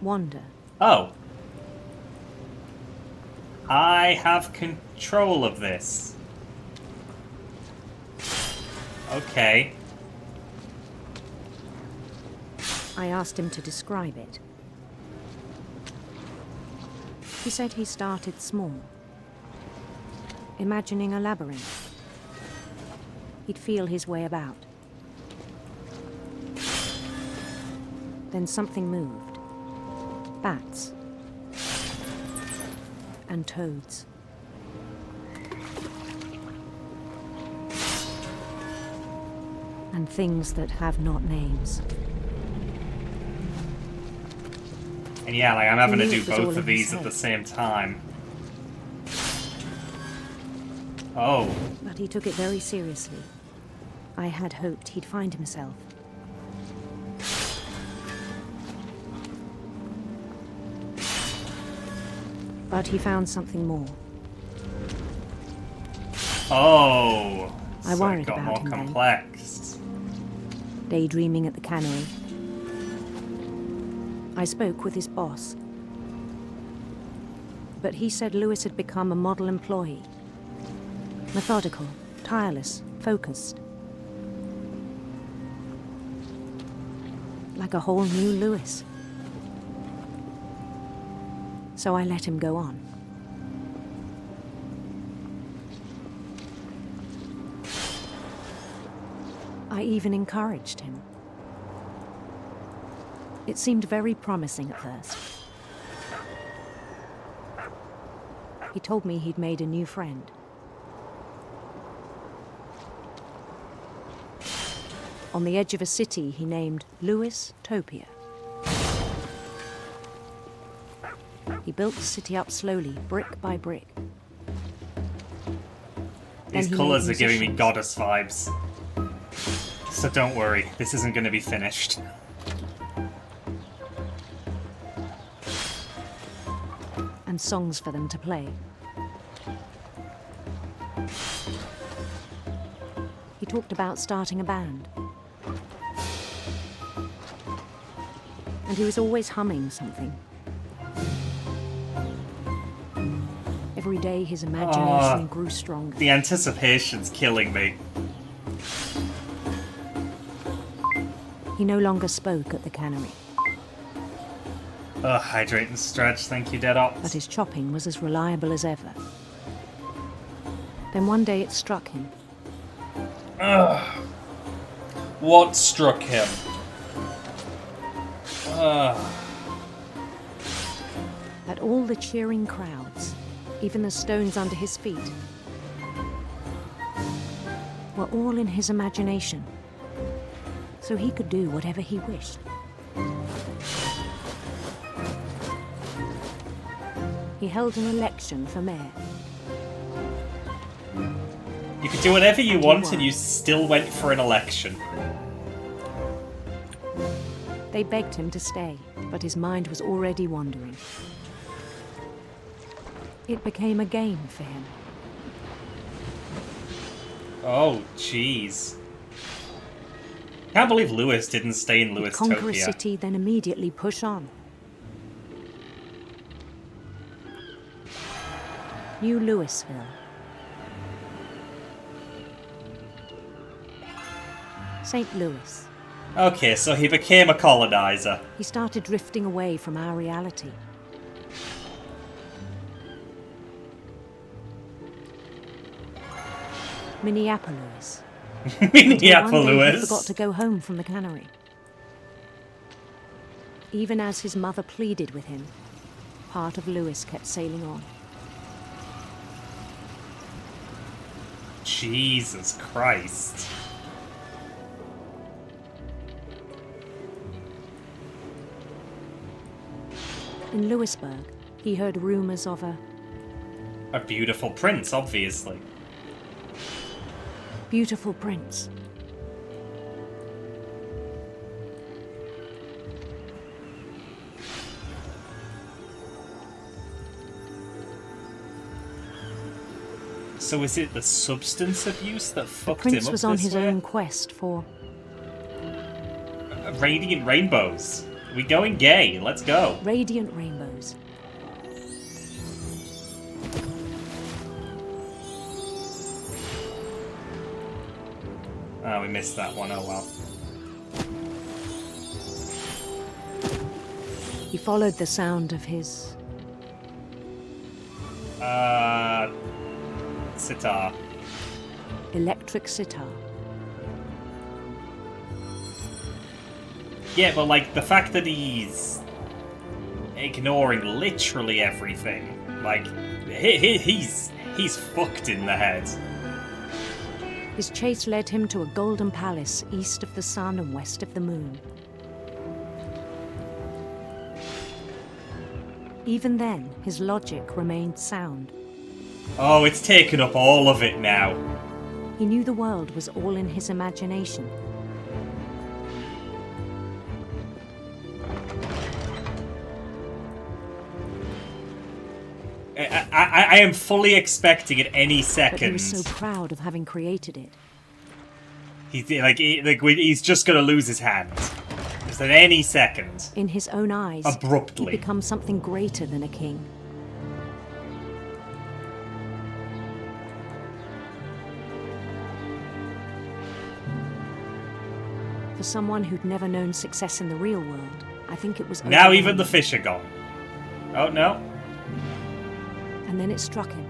wander. Oh. I have control of this. Okay. I asked him to describe it. He said he started small, imagining a labyrinth. He'd feel his way about. Then something moved. Bats. And toads. And things that have not names. And yeah, like I'm having to I knew do it was all both in of his these at head. the same time. Oh. But he took it very seriously. I had hoped he'd find himself. But he found something more. Oh. I So worried it got about more him then. complex. Daydreaming at the cannery. I spoke with his boss. But he said Lewis had become a model employee. Methodical, tireless, focused. Like a whole new Lewis. So I let him go on. I even encouraged him. It seemed very promising at first. He told me he'd made a new friend. On the edge of a city he named Lewis Topia. He built the city up slowly, brick by brick. These colours are giving me goddess vibes. So don't worry, this isn't going to be finished. And songs for them to play. He talked about starting a band. And he was always humming something. Every day his imagination grew stronger. The anticipation's killing me. He no longer spoke at the cannery. Ugh, hydrate and stretch, thank you, Dead Ops. But his chopping was as reliable as ever. Then one day it struck him. Ugh. What struck him? Ugh. That all the cheering crowds, even the stones under his feet, were all in his imagination, so he could do whatever he wished. He held an election for mayor. You could do whatever you want and you still went for an election. They begged him to stay, but his mind was already wandering. It became a game for him. Oh, jeez. Can't believe Lewis didn't stay in He'd conquer a Lewis-topia. city, then immediately push on. New Louisville. St. Louis. Okay, so he became a colonizer. He started drifting away from our reality. Minneapolis. Until one day he Minneapolis. forgot to go home from the cannery. Even as his mother pleaded with him, part of Lewis kept sailing on. Jesus Christ. In Lewisburg, he heard rumors of A beautiful prince, obviously. beautiful prince. So is it the substance abuse that The fucked him prince up was on this his way? own quest for Radiant rainbows. We going gay, let's go. radiant rainbows. Oh, we missed that one, oh well. He followed the sound of his Sitar. electric sitar. Yeah, but like the fact that he's ignoring literally everything, like he's fucked in the head. His chase led him to a golden palace east of the sun and west of the moon. Even then, his logic remained sound. Oh, it's taken up all of it now. He knew the world was all in his imagination. I am fully expecting at any second. But he was so proud of having created it. He's just gonna lose his hand. Just at any second. In his own eyes, abruptly, he'd become something greater than a king. For someone who'd never known success in the real world, I think it was now even the fish are gone. Oh no. And then it struck him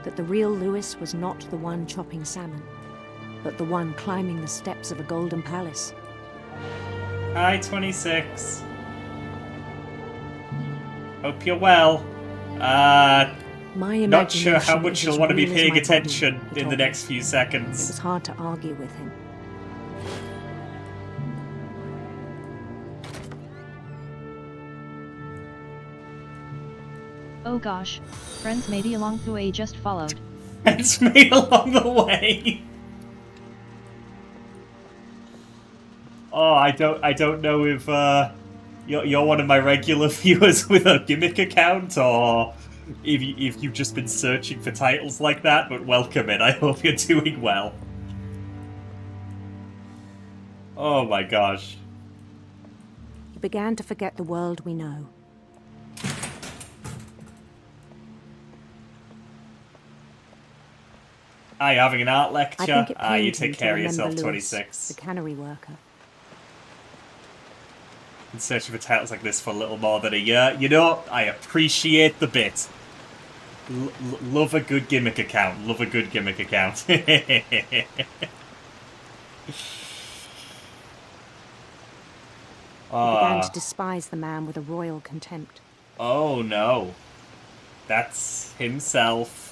that the real Lewis was not the one chopping salmon, but the one climbing the steps of a golden palace. Hi, 26. Hope you're well. Not sure how much you'll want to be paying attention in the next few seconds. It was hard to argue with him. Oh gosh, friends maybe along the way just followed. Friends made along the way. Oh, I don't know if you're one of my regular viewers with a gimmick account, or if you've just been searching for titles like that. But welcome in. I hope you're doing well. Oh my gosh. He began to forget the world we know. Are you having an art lecture? You You take care of yourself, Lewis, 26. the cannery worker. Been searching for titles like this for a little more than a year. You know, I appreciate the bit. Love a good gimmick account. Love a good gimmick account. He began to despise the man with a royal contempt. Oh no. That's himself.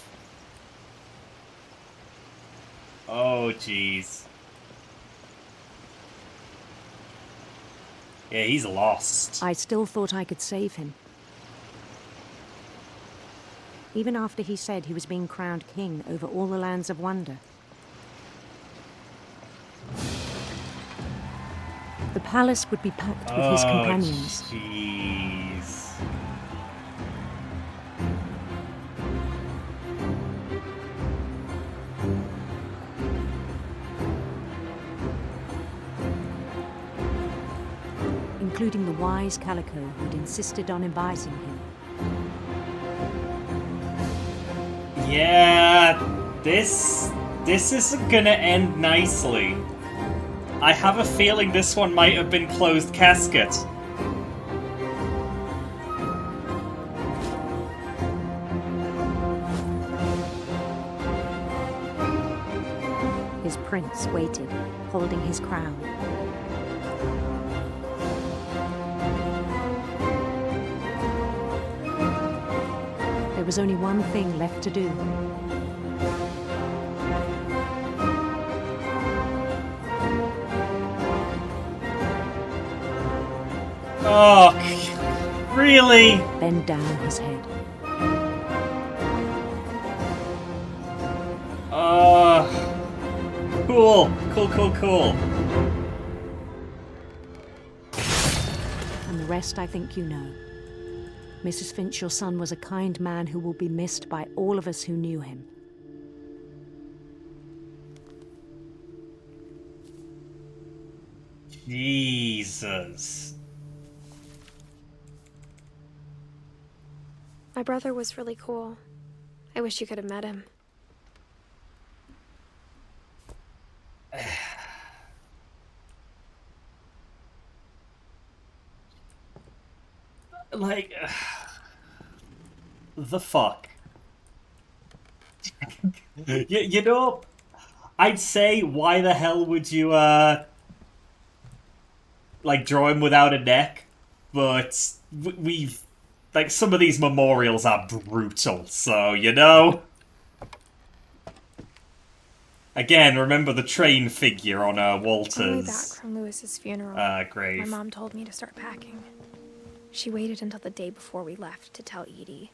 Oh jeez. Yeah, he's lost. I still thought I could save him. Even after he said he was being crowned king over all the lands of wonder. The palace would be packed with his companions. Jeez. Including the wise Calico who'd insisted on advising him. Yeah, this isn't gonna end nicely. I have a feeling this one might have been closed casket. His prince waited, holding his crown. There was only one thing left to do. Oh, really? Bend down his head. Cool. And the rest I think you know. Mrs. Finch, your son was a kind man who will be missed by all of us who knew him. Jesus. My brother was really cool. I wish you could have met him. Like, the fuck? you know, I'd say, why the hell would you, like, draw him without a neck? But we've, like, some of these memorials are brutal, so, you know? Again, remember the train figure on Walter's On the way back from Lewis's funeral, grave. my mom told me to start packing. She waited until the day before we left to tell Edie.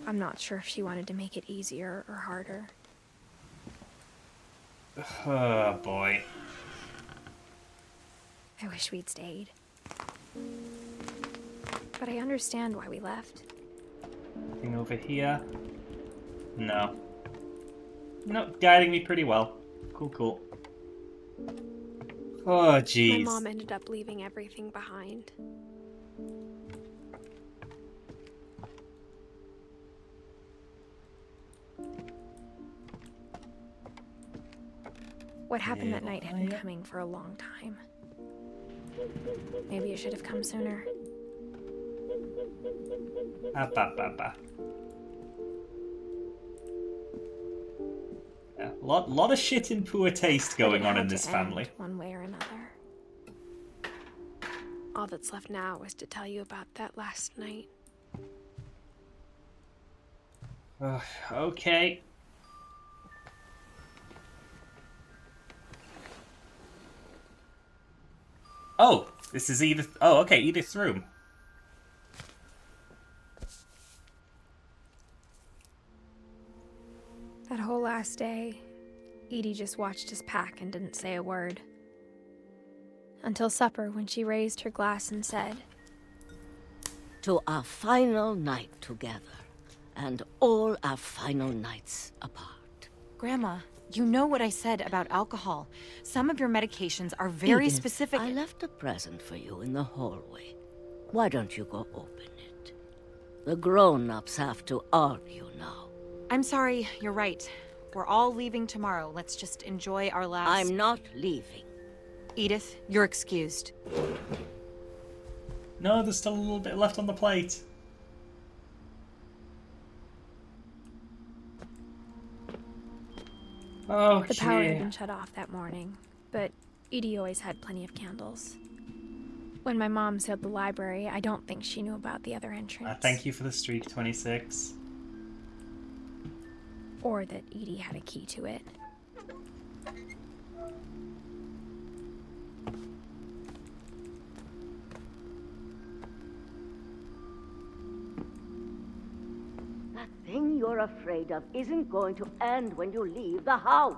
I'm not sure if she wanted to make it easier or harder. Oh, boy. I wish we'd stayed. But I understand why we left. Nothing over here. No. No, guiding me pretty well. Cool, cool. Oh, jeez. My mom ended up leaving everything behind. What happened that night had been coming for a long time. Maybe it should have come sooner. Yeah, lot of shit in poor taste going on in this family. One way or another. All that's left now is to tell you about that last night. Okay. Oh, this is Edith. Oh, okay, Edith's room. That whole last day, Edie just watched us pack and didn't say a word. Until supper, when she raised her glass and said, "To our final night together, and all our final nights apart." Grandma, you know what I said about alcohol. Some of your medications are very Edith, specific. I left a present for you in the hallway. Why don't you go open it? The grown-ups have to argue now. I'm sorry, you're right. We're all leaving tomorrow. Let's just enjoy our last... I'm not leaving. Edith, you're excused. No, there's still a little bit left on the plate. Oh, the power had been shut off that morning, but Edie always had plenty of candles. When my mom sealed the library, I don't think she knew about the other entrance. Thank you for the streak, 26. Or that Edie had a key to it. That thing you're afraid of isn't going to end when you leave the house.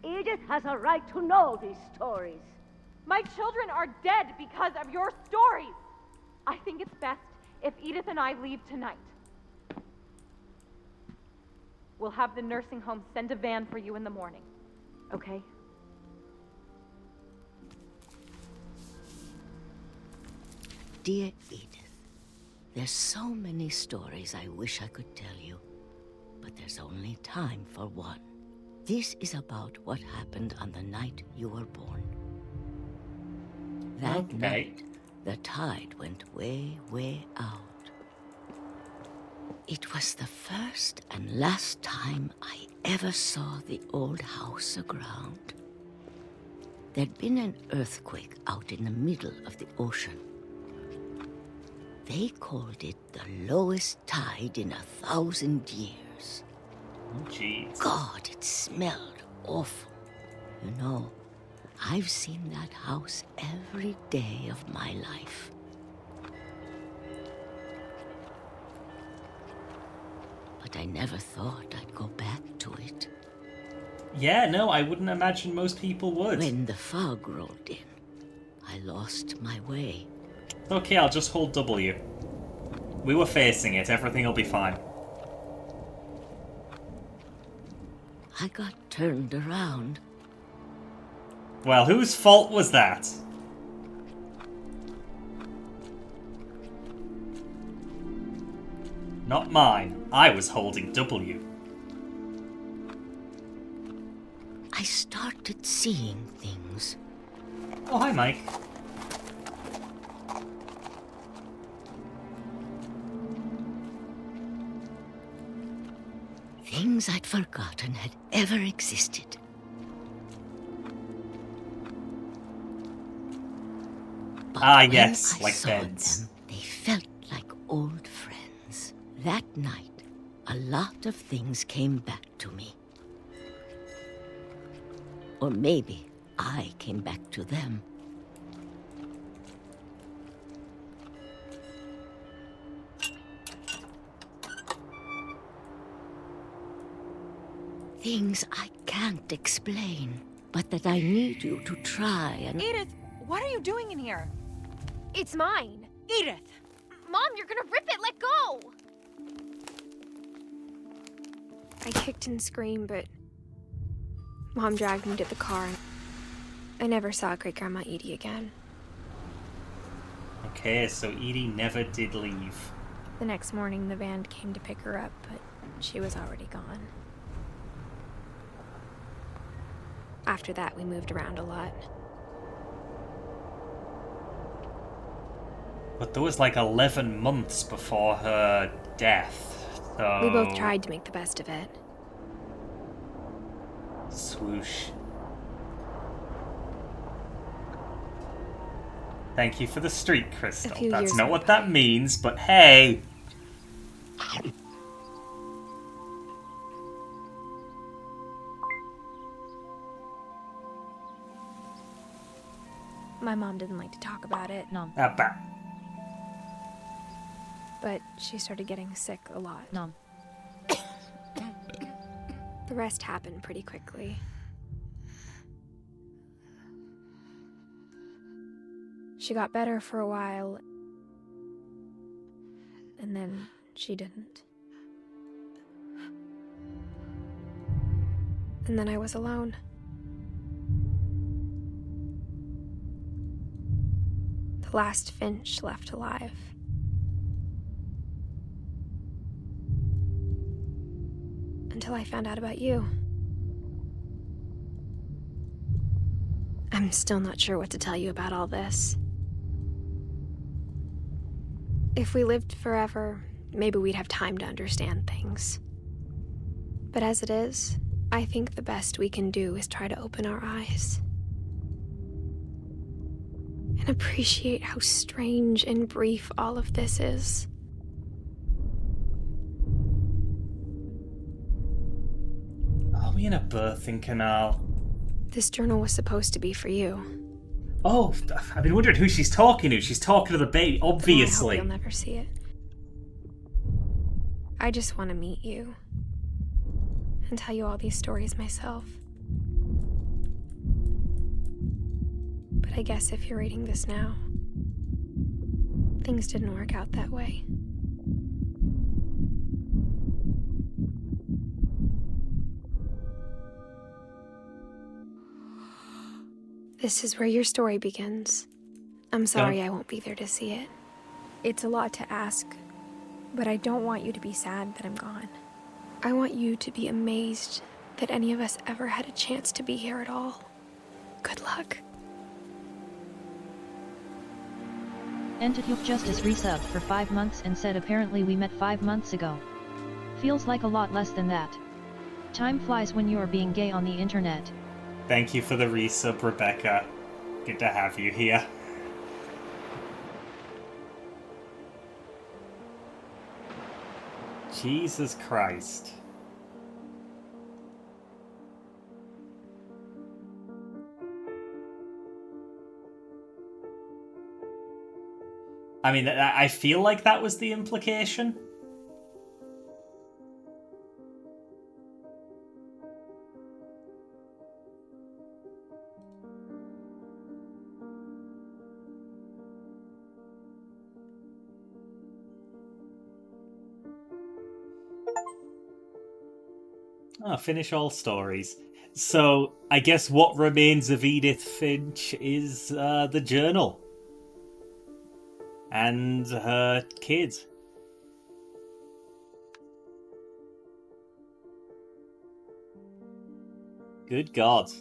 Edith has a right to know these stories. My children are dead because of your stories. I think it's best if Edith and I leave tonight. We'll have the nursing home send a van for you in the morning, okay? Dear Edith, there's so many stories I wish I could tell you, but there's only time for one. This is about what happened on the night you were born. That night, the tide went way, way out. It was the first and last time I ever saw the old house aground. There'd been an earthquake out in the middle of the ocean. They called it the lowest tide in 1,000 years. Oh, jeez. God, it smelled awful. You know, I've seen that house every day of my life. But I never thought I'd go back to it. Yeah, no, I wouldn't imagine most people would. When the fog rolled in, I lost my way. Okay, I'll just hold W. We were facing it, everything will be fine. I got turned around. Well, whose fault was that? Not mine. I was holding W. I started seeing things. Oh, hi, Mike. Things I'd forgotten had ever existed. But yes, when I like saw beds. them, they felt like old friends. That night, a lot of things came back to me. Or maybe I came back to them. things I can't explain, but that I need you to try and... Edith, what are you doing in here? It's mine. Edith! Mom, you're gonna rip it! Let go! I kicked and screamed, but Mom dragged me to the car. I never saw Great Grandma Edie again. Okay, so Edie never did leave. The next morning, the van came to pick her up, but she was already gone. After that, we moved around a lot. But there was like 11 months before her death, so... We both tried to make the best of it. Swoosh. Thank you for the street crystal. That's not what that means, but hey! My mom didn't like to talk about it. Nom. But she started getting sick a lot. Nom. The rest happened pretty quickly. She got better for a while, and then she didn't. And then I was alone. The last Finch left alive. Until I found out about you. I'm still not sure what to tell you about all this. If we lived forever, maybe we'd have time to understand things. But as it is, I think the best we can do is try to open our eyes. And appreciate how strange and brief all of this is. Are we in a birthing canal? This journal was supposed to be for you. Oh, I've been wondering who she's talking to. She's talking to the baby, obviously. I hope you'll never see it. I just want to meet you. And tell you all these stories myself. But I guess if you're reading this now, things didn't work out that way. This is where your story begins. I'm sorry I won't be there to see it. It's a lot to ask, but I don't want you to be sad that I'm gone. I want you to be amazed that any of us ever had a chance to be here at all. Good luck. Entity Justice resubbed for 5 months and said apparently we met 5 months ago. Feels like a lot less than that. Time flies when you're being gay on the internet. Thank you for the resub, Rebecca. Good to have you here. Jesus Christ. I mean, I feel like that was the implication. Finish all stories. So, I guess what remains of Edith Finch is the journal. And her kid. Good God.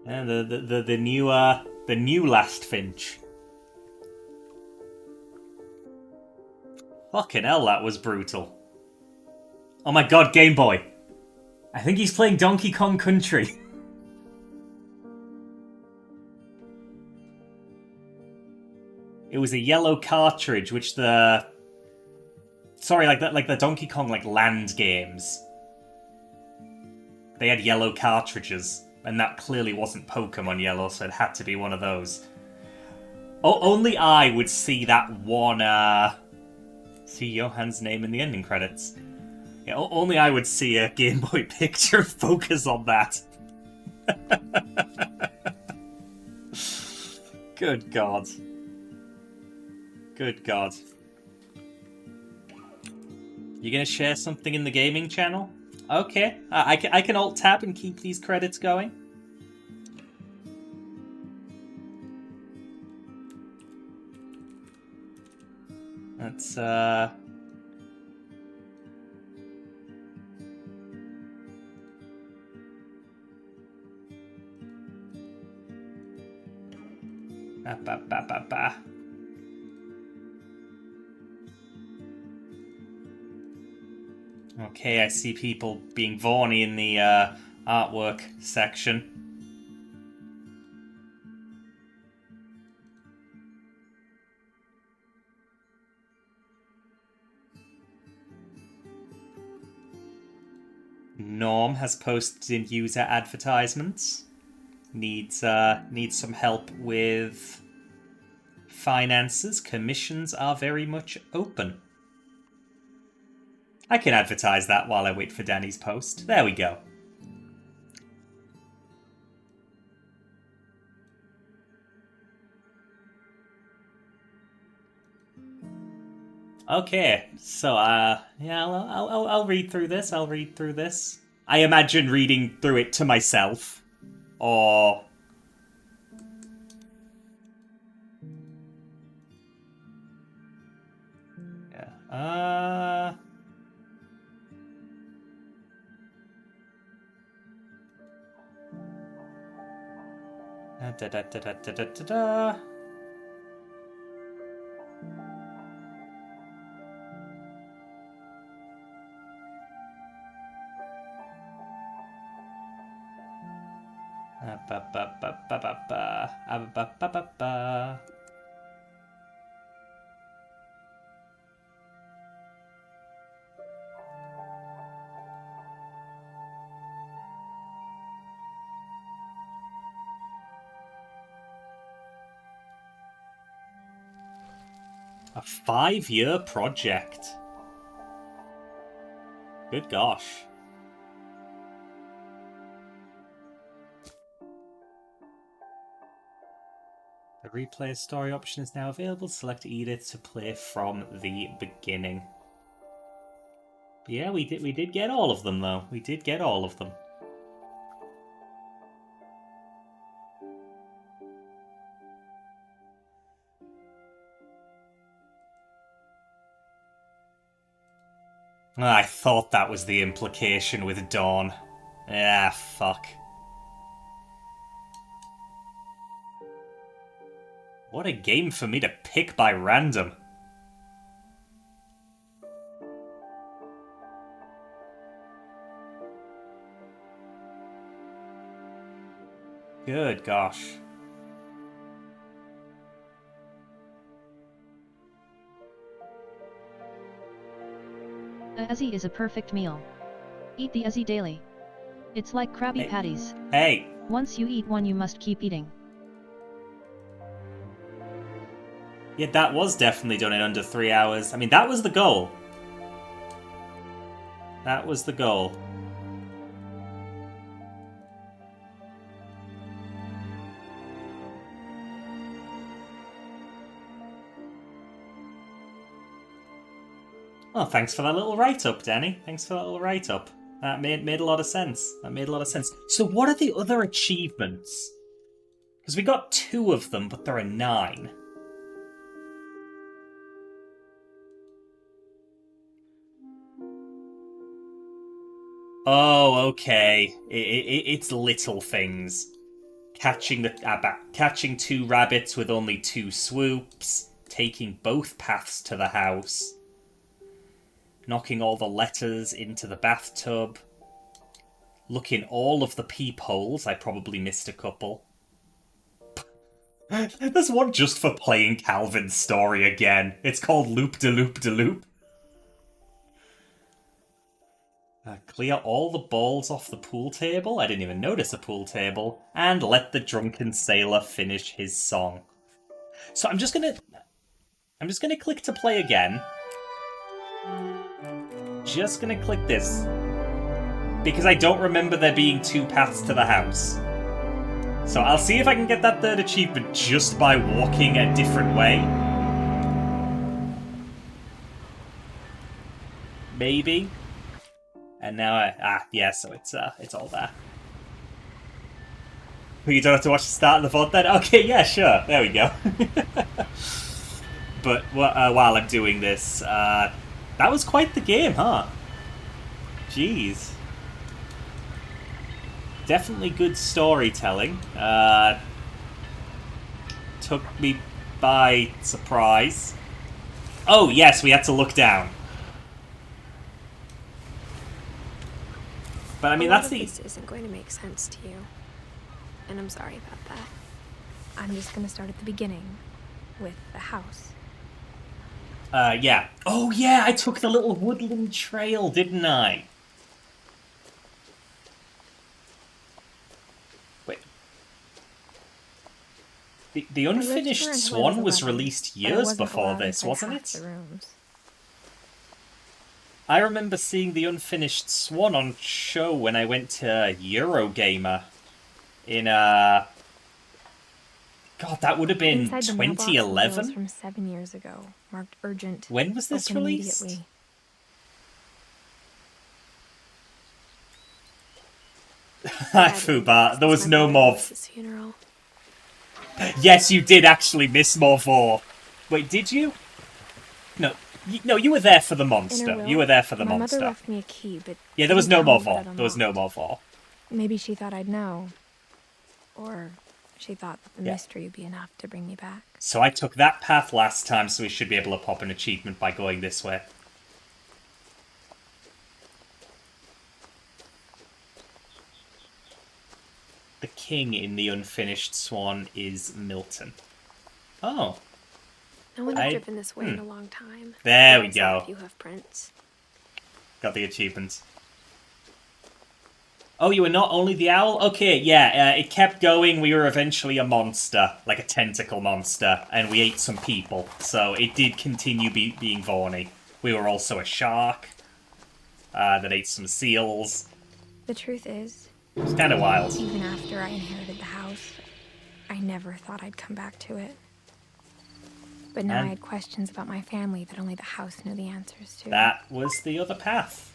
And the new last Finch. Fucking hell, that was brutal. Oh my god, Game Boy. I think he's playing Donkey Kong Country. It was a yellow cartridge, which the... Sorry, like the Donkey Kong land games. They had yellow cartridges, and that clearly wasn't Pokemon Yellow, so it had to be one of those. Only I would see that one, see Johann's name in the ending credits. Yeah, only I would see a Game Boy picture focus on that. Good God. Good God. You gonna share something in the gaming channel? Okay, I can alt-tab and keep these credits going. That's, Okay, I see people being Vaughny in the artwork section. Norm has posted in user advertisements. Needs some help with finances. Commissions are very much open. I can advertise that while I wait for Danny's post. There we go. Okay, so yeah, I'll read through this. I'll read through this. I imagine reading through it to myself, or yeah. Da da da da da da da da. A 5-year project. Good gosh. The replay story option is now available. Select Edith to play from the beginning. But yeah, we did get all of them though. We did get all of them. I thought that was the implication with Dawn. Ah, fuck. What a game for me to pick by random. Good gosh. Ezzy is a perfect meal. Eat the Ezzy daily. It's like Krabby Patties. Hey! Once you eat one, you must keep eating. Yeah, that was definitely done in under 3 hours. I mean, that was the goal. That was the goal. Oh, thanks for that little write-up, Danny. Thanks for that little write-up. That made a lot of sense. That made a lot of sense. So what are the other achievements? Because we got 2 of them, but there are 9. Oh, okay. It's little things. Catching 2 rabbits with only 2 swoops. Taking both paths to the house. Knocking all the letters into the bathtub. Looking all of the peepholes. I probably missed a couple. There's one just for playing Calvin's story again. It's called Loop de Loop de Loop. Clear all the balls off the pool table. I didn't even notice a pool table. And let the drunken sailor finish his song. So I'm just gonna click to play again. Just gonna click this. Because I don't remember there being 2 paths to the house. So I'll see if I can get that 3rd achievement just by walking a different way. Maybe. And now yeah, so it's all there. You don't have to watch the start of the VOD then? Okay, yeah, sure. There we go. But while I'm doing this, that was quite the game, huh? Jeez. Definitely good storytelling. Took me by surprise. Oh, yes, we had to look down. But I mean, that's the... This isn't going to make sense to you. And I'm sorry about that. I'm just going to start at the beginning with the house. Yeah. Oh, yeah, I took the little woodland trail, didn't I? Wait. The Unfinished Swan was released years before this, wasn't it? I remember seeing the Unfinished Swan on show when I went to Eurogamer in, God, that would have been 2011? From 7 years ago, marked urgent. When was this released? Immediately. Hi, Fubar. There was no more. Yes, you did actually miss Morvor. Wait, did you? No. No, you were there for the monster. You were there for the monster. My mother left me a key, but yeah, there was no Morvor. There was no Morvor. Maybe she thought I'd know. Or she thought that the mystery would be enough to bring me back. So I took that path last time, so we should be able to pop an achievement by going this way. The king in the Unfinished Swan is Milton. Oh. No one has driven this way in a long time. There we go. You have prints. Got the achievement. Oh, you were not only the owl? Okay, yeah, it kept going. We were eventually a monster, like a tentacle monster, and we ate some people. So it did continue being Vorny. We were also a shark that ate some seals. The truth is, it's kind of wild. Even after I inherited the house, I never thought I'd come back to it. But now I had questions about my family that only the house knew the answers to. That was the other path.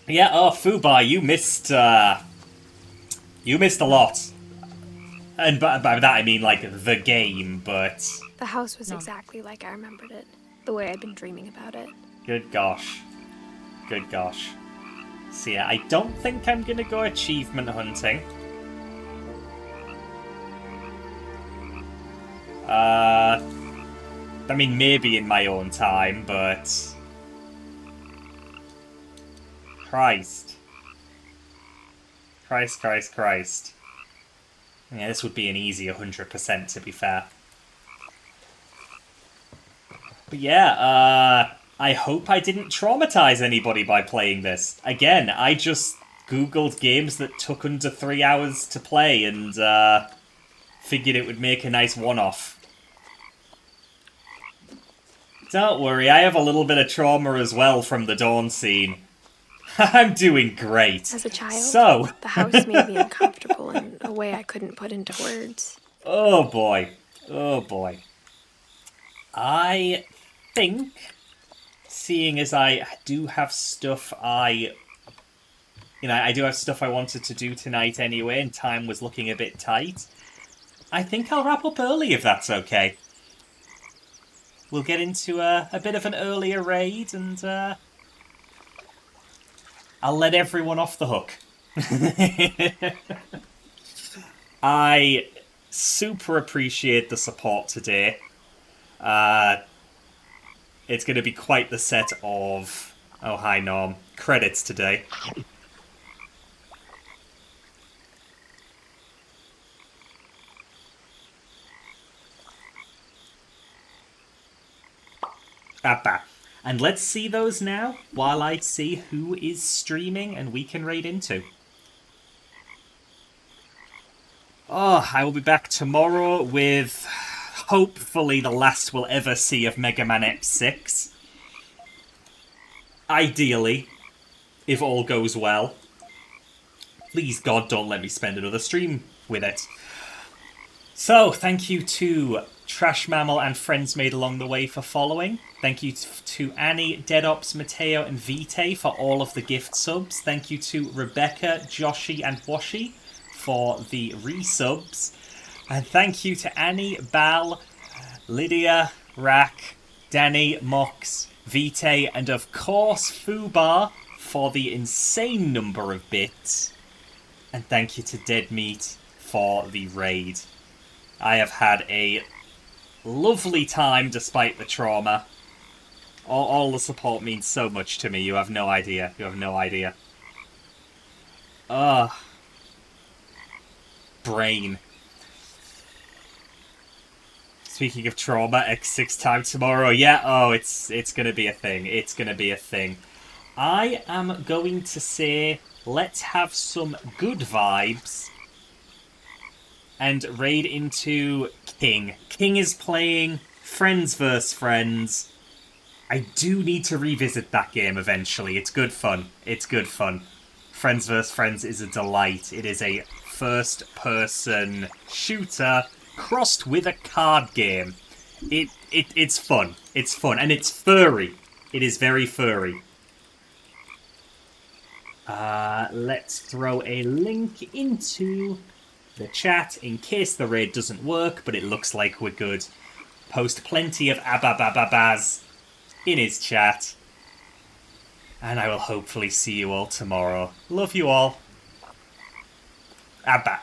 Yeah, oh, Fubar, you missed a lot. And by that I mean, like, the game, but... The house was exactly like I remembered it. The way I'd been dreaming about it. Good gosh. Good gosh. So yeah, I don't think I'm gonna go achievement hunting. I mean, maybe in my own time, but... Christ. Christ. Yeah, this would be an easy 100%, to be fair. But yeah, I hope I didn't traumatize anybody by playing this. Again, I just googled games that took under 3 hours to play and figured it would make a nice one-off. Don't worry, I have a little bit of trauma as well from the Dawn scene. I'm doing great. As a child, so... the house made me uncomfortable in a way I couldn't put into words. Oh boy. Oh boy. I think, seeing as I do have stuff I do have stuff I wanted to do tonight anyway, and time was looking a bit tight, I think I'll wrap up early if that's okay. We'll get into a bit of an earlier raid, and I'll let everyone off the hook. I super appreciate the support today. It's going to be quite the set of... Oh, hi, Norm. Credits today. And let's see those now, while I see who is streaming and we can raid into. Oh, I will be back tomorrow with hopefully the last we'll ever see of Mega Man X6. Ideally, if all goes well. Please, God, don't let me spend another stream with it. So, thank you to Trash Mammal and friends made along the way for following. Thank you to Annie, Deadops, Mateo, and Vite for all of the gift subs. Thank you to Rebecca, Joshi, and Washi for the resubs. And thank you to Annie, Bal, Lydia, Rack, Danny, Mox, Vite, and of course Fubar for the insane number of bits. And thank you to Dead Meat for the raid. I have had a lovely time despite the trauma. All the support means so much to me. You have no idea. You have no idea. Ugh. Brain. Speaking of trauma, X6 time tomorrow. Yeah, oh, it's gonna be a thing. It's gonna be a thing. I am going to say, let's have some good vibes and raid into King. King is playing Friends vs. Friends. I do need to revisit that game eventually. It's good fun. It's good fun. Friends vs. Friends is a delight. It is a first-person shooter crossed with a card game. It's fun. It's fun. And it's furry. It is very furry. Let's throw a link into the chat in case the raid doesn't work, but it looks like we're good. Post plenty of ababababas in his chat. And I will hopefully see you all tomorrow. Love you all. Abba.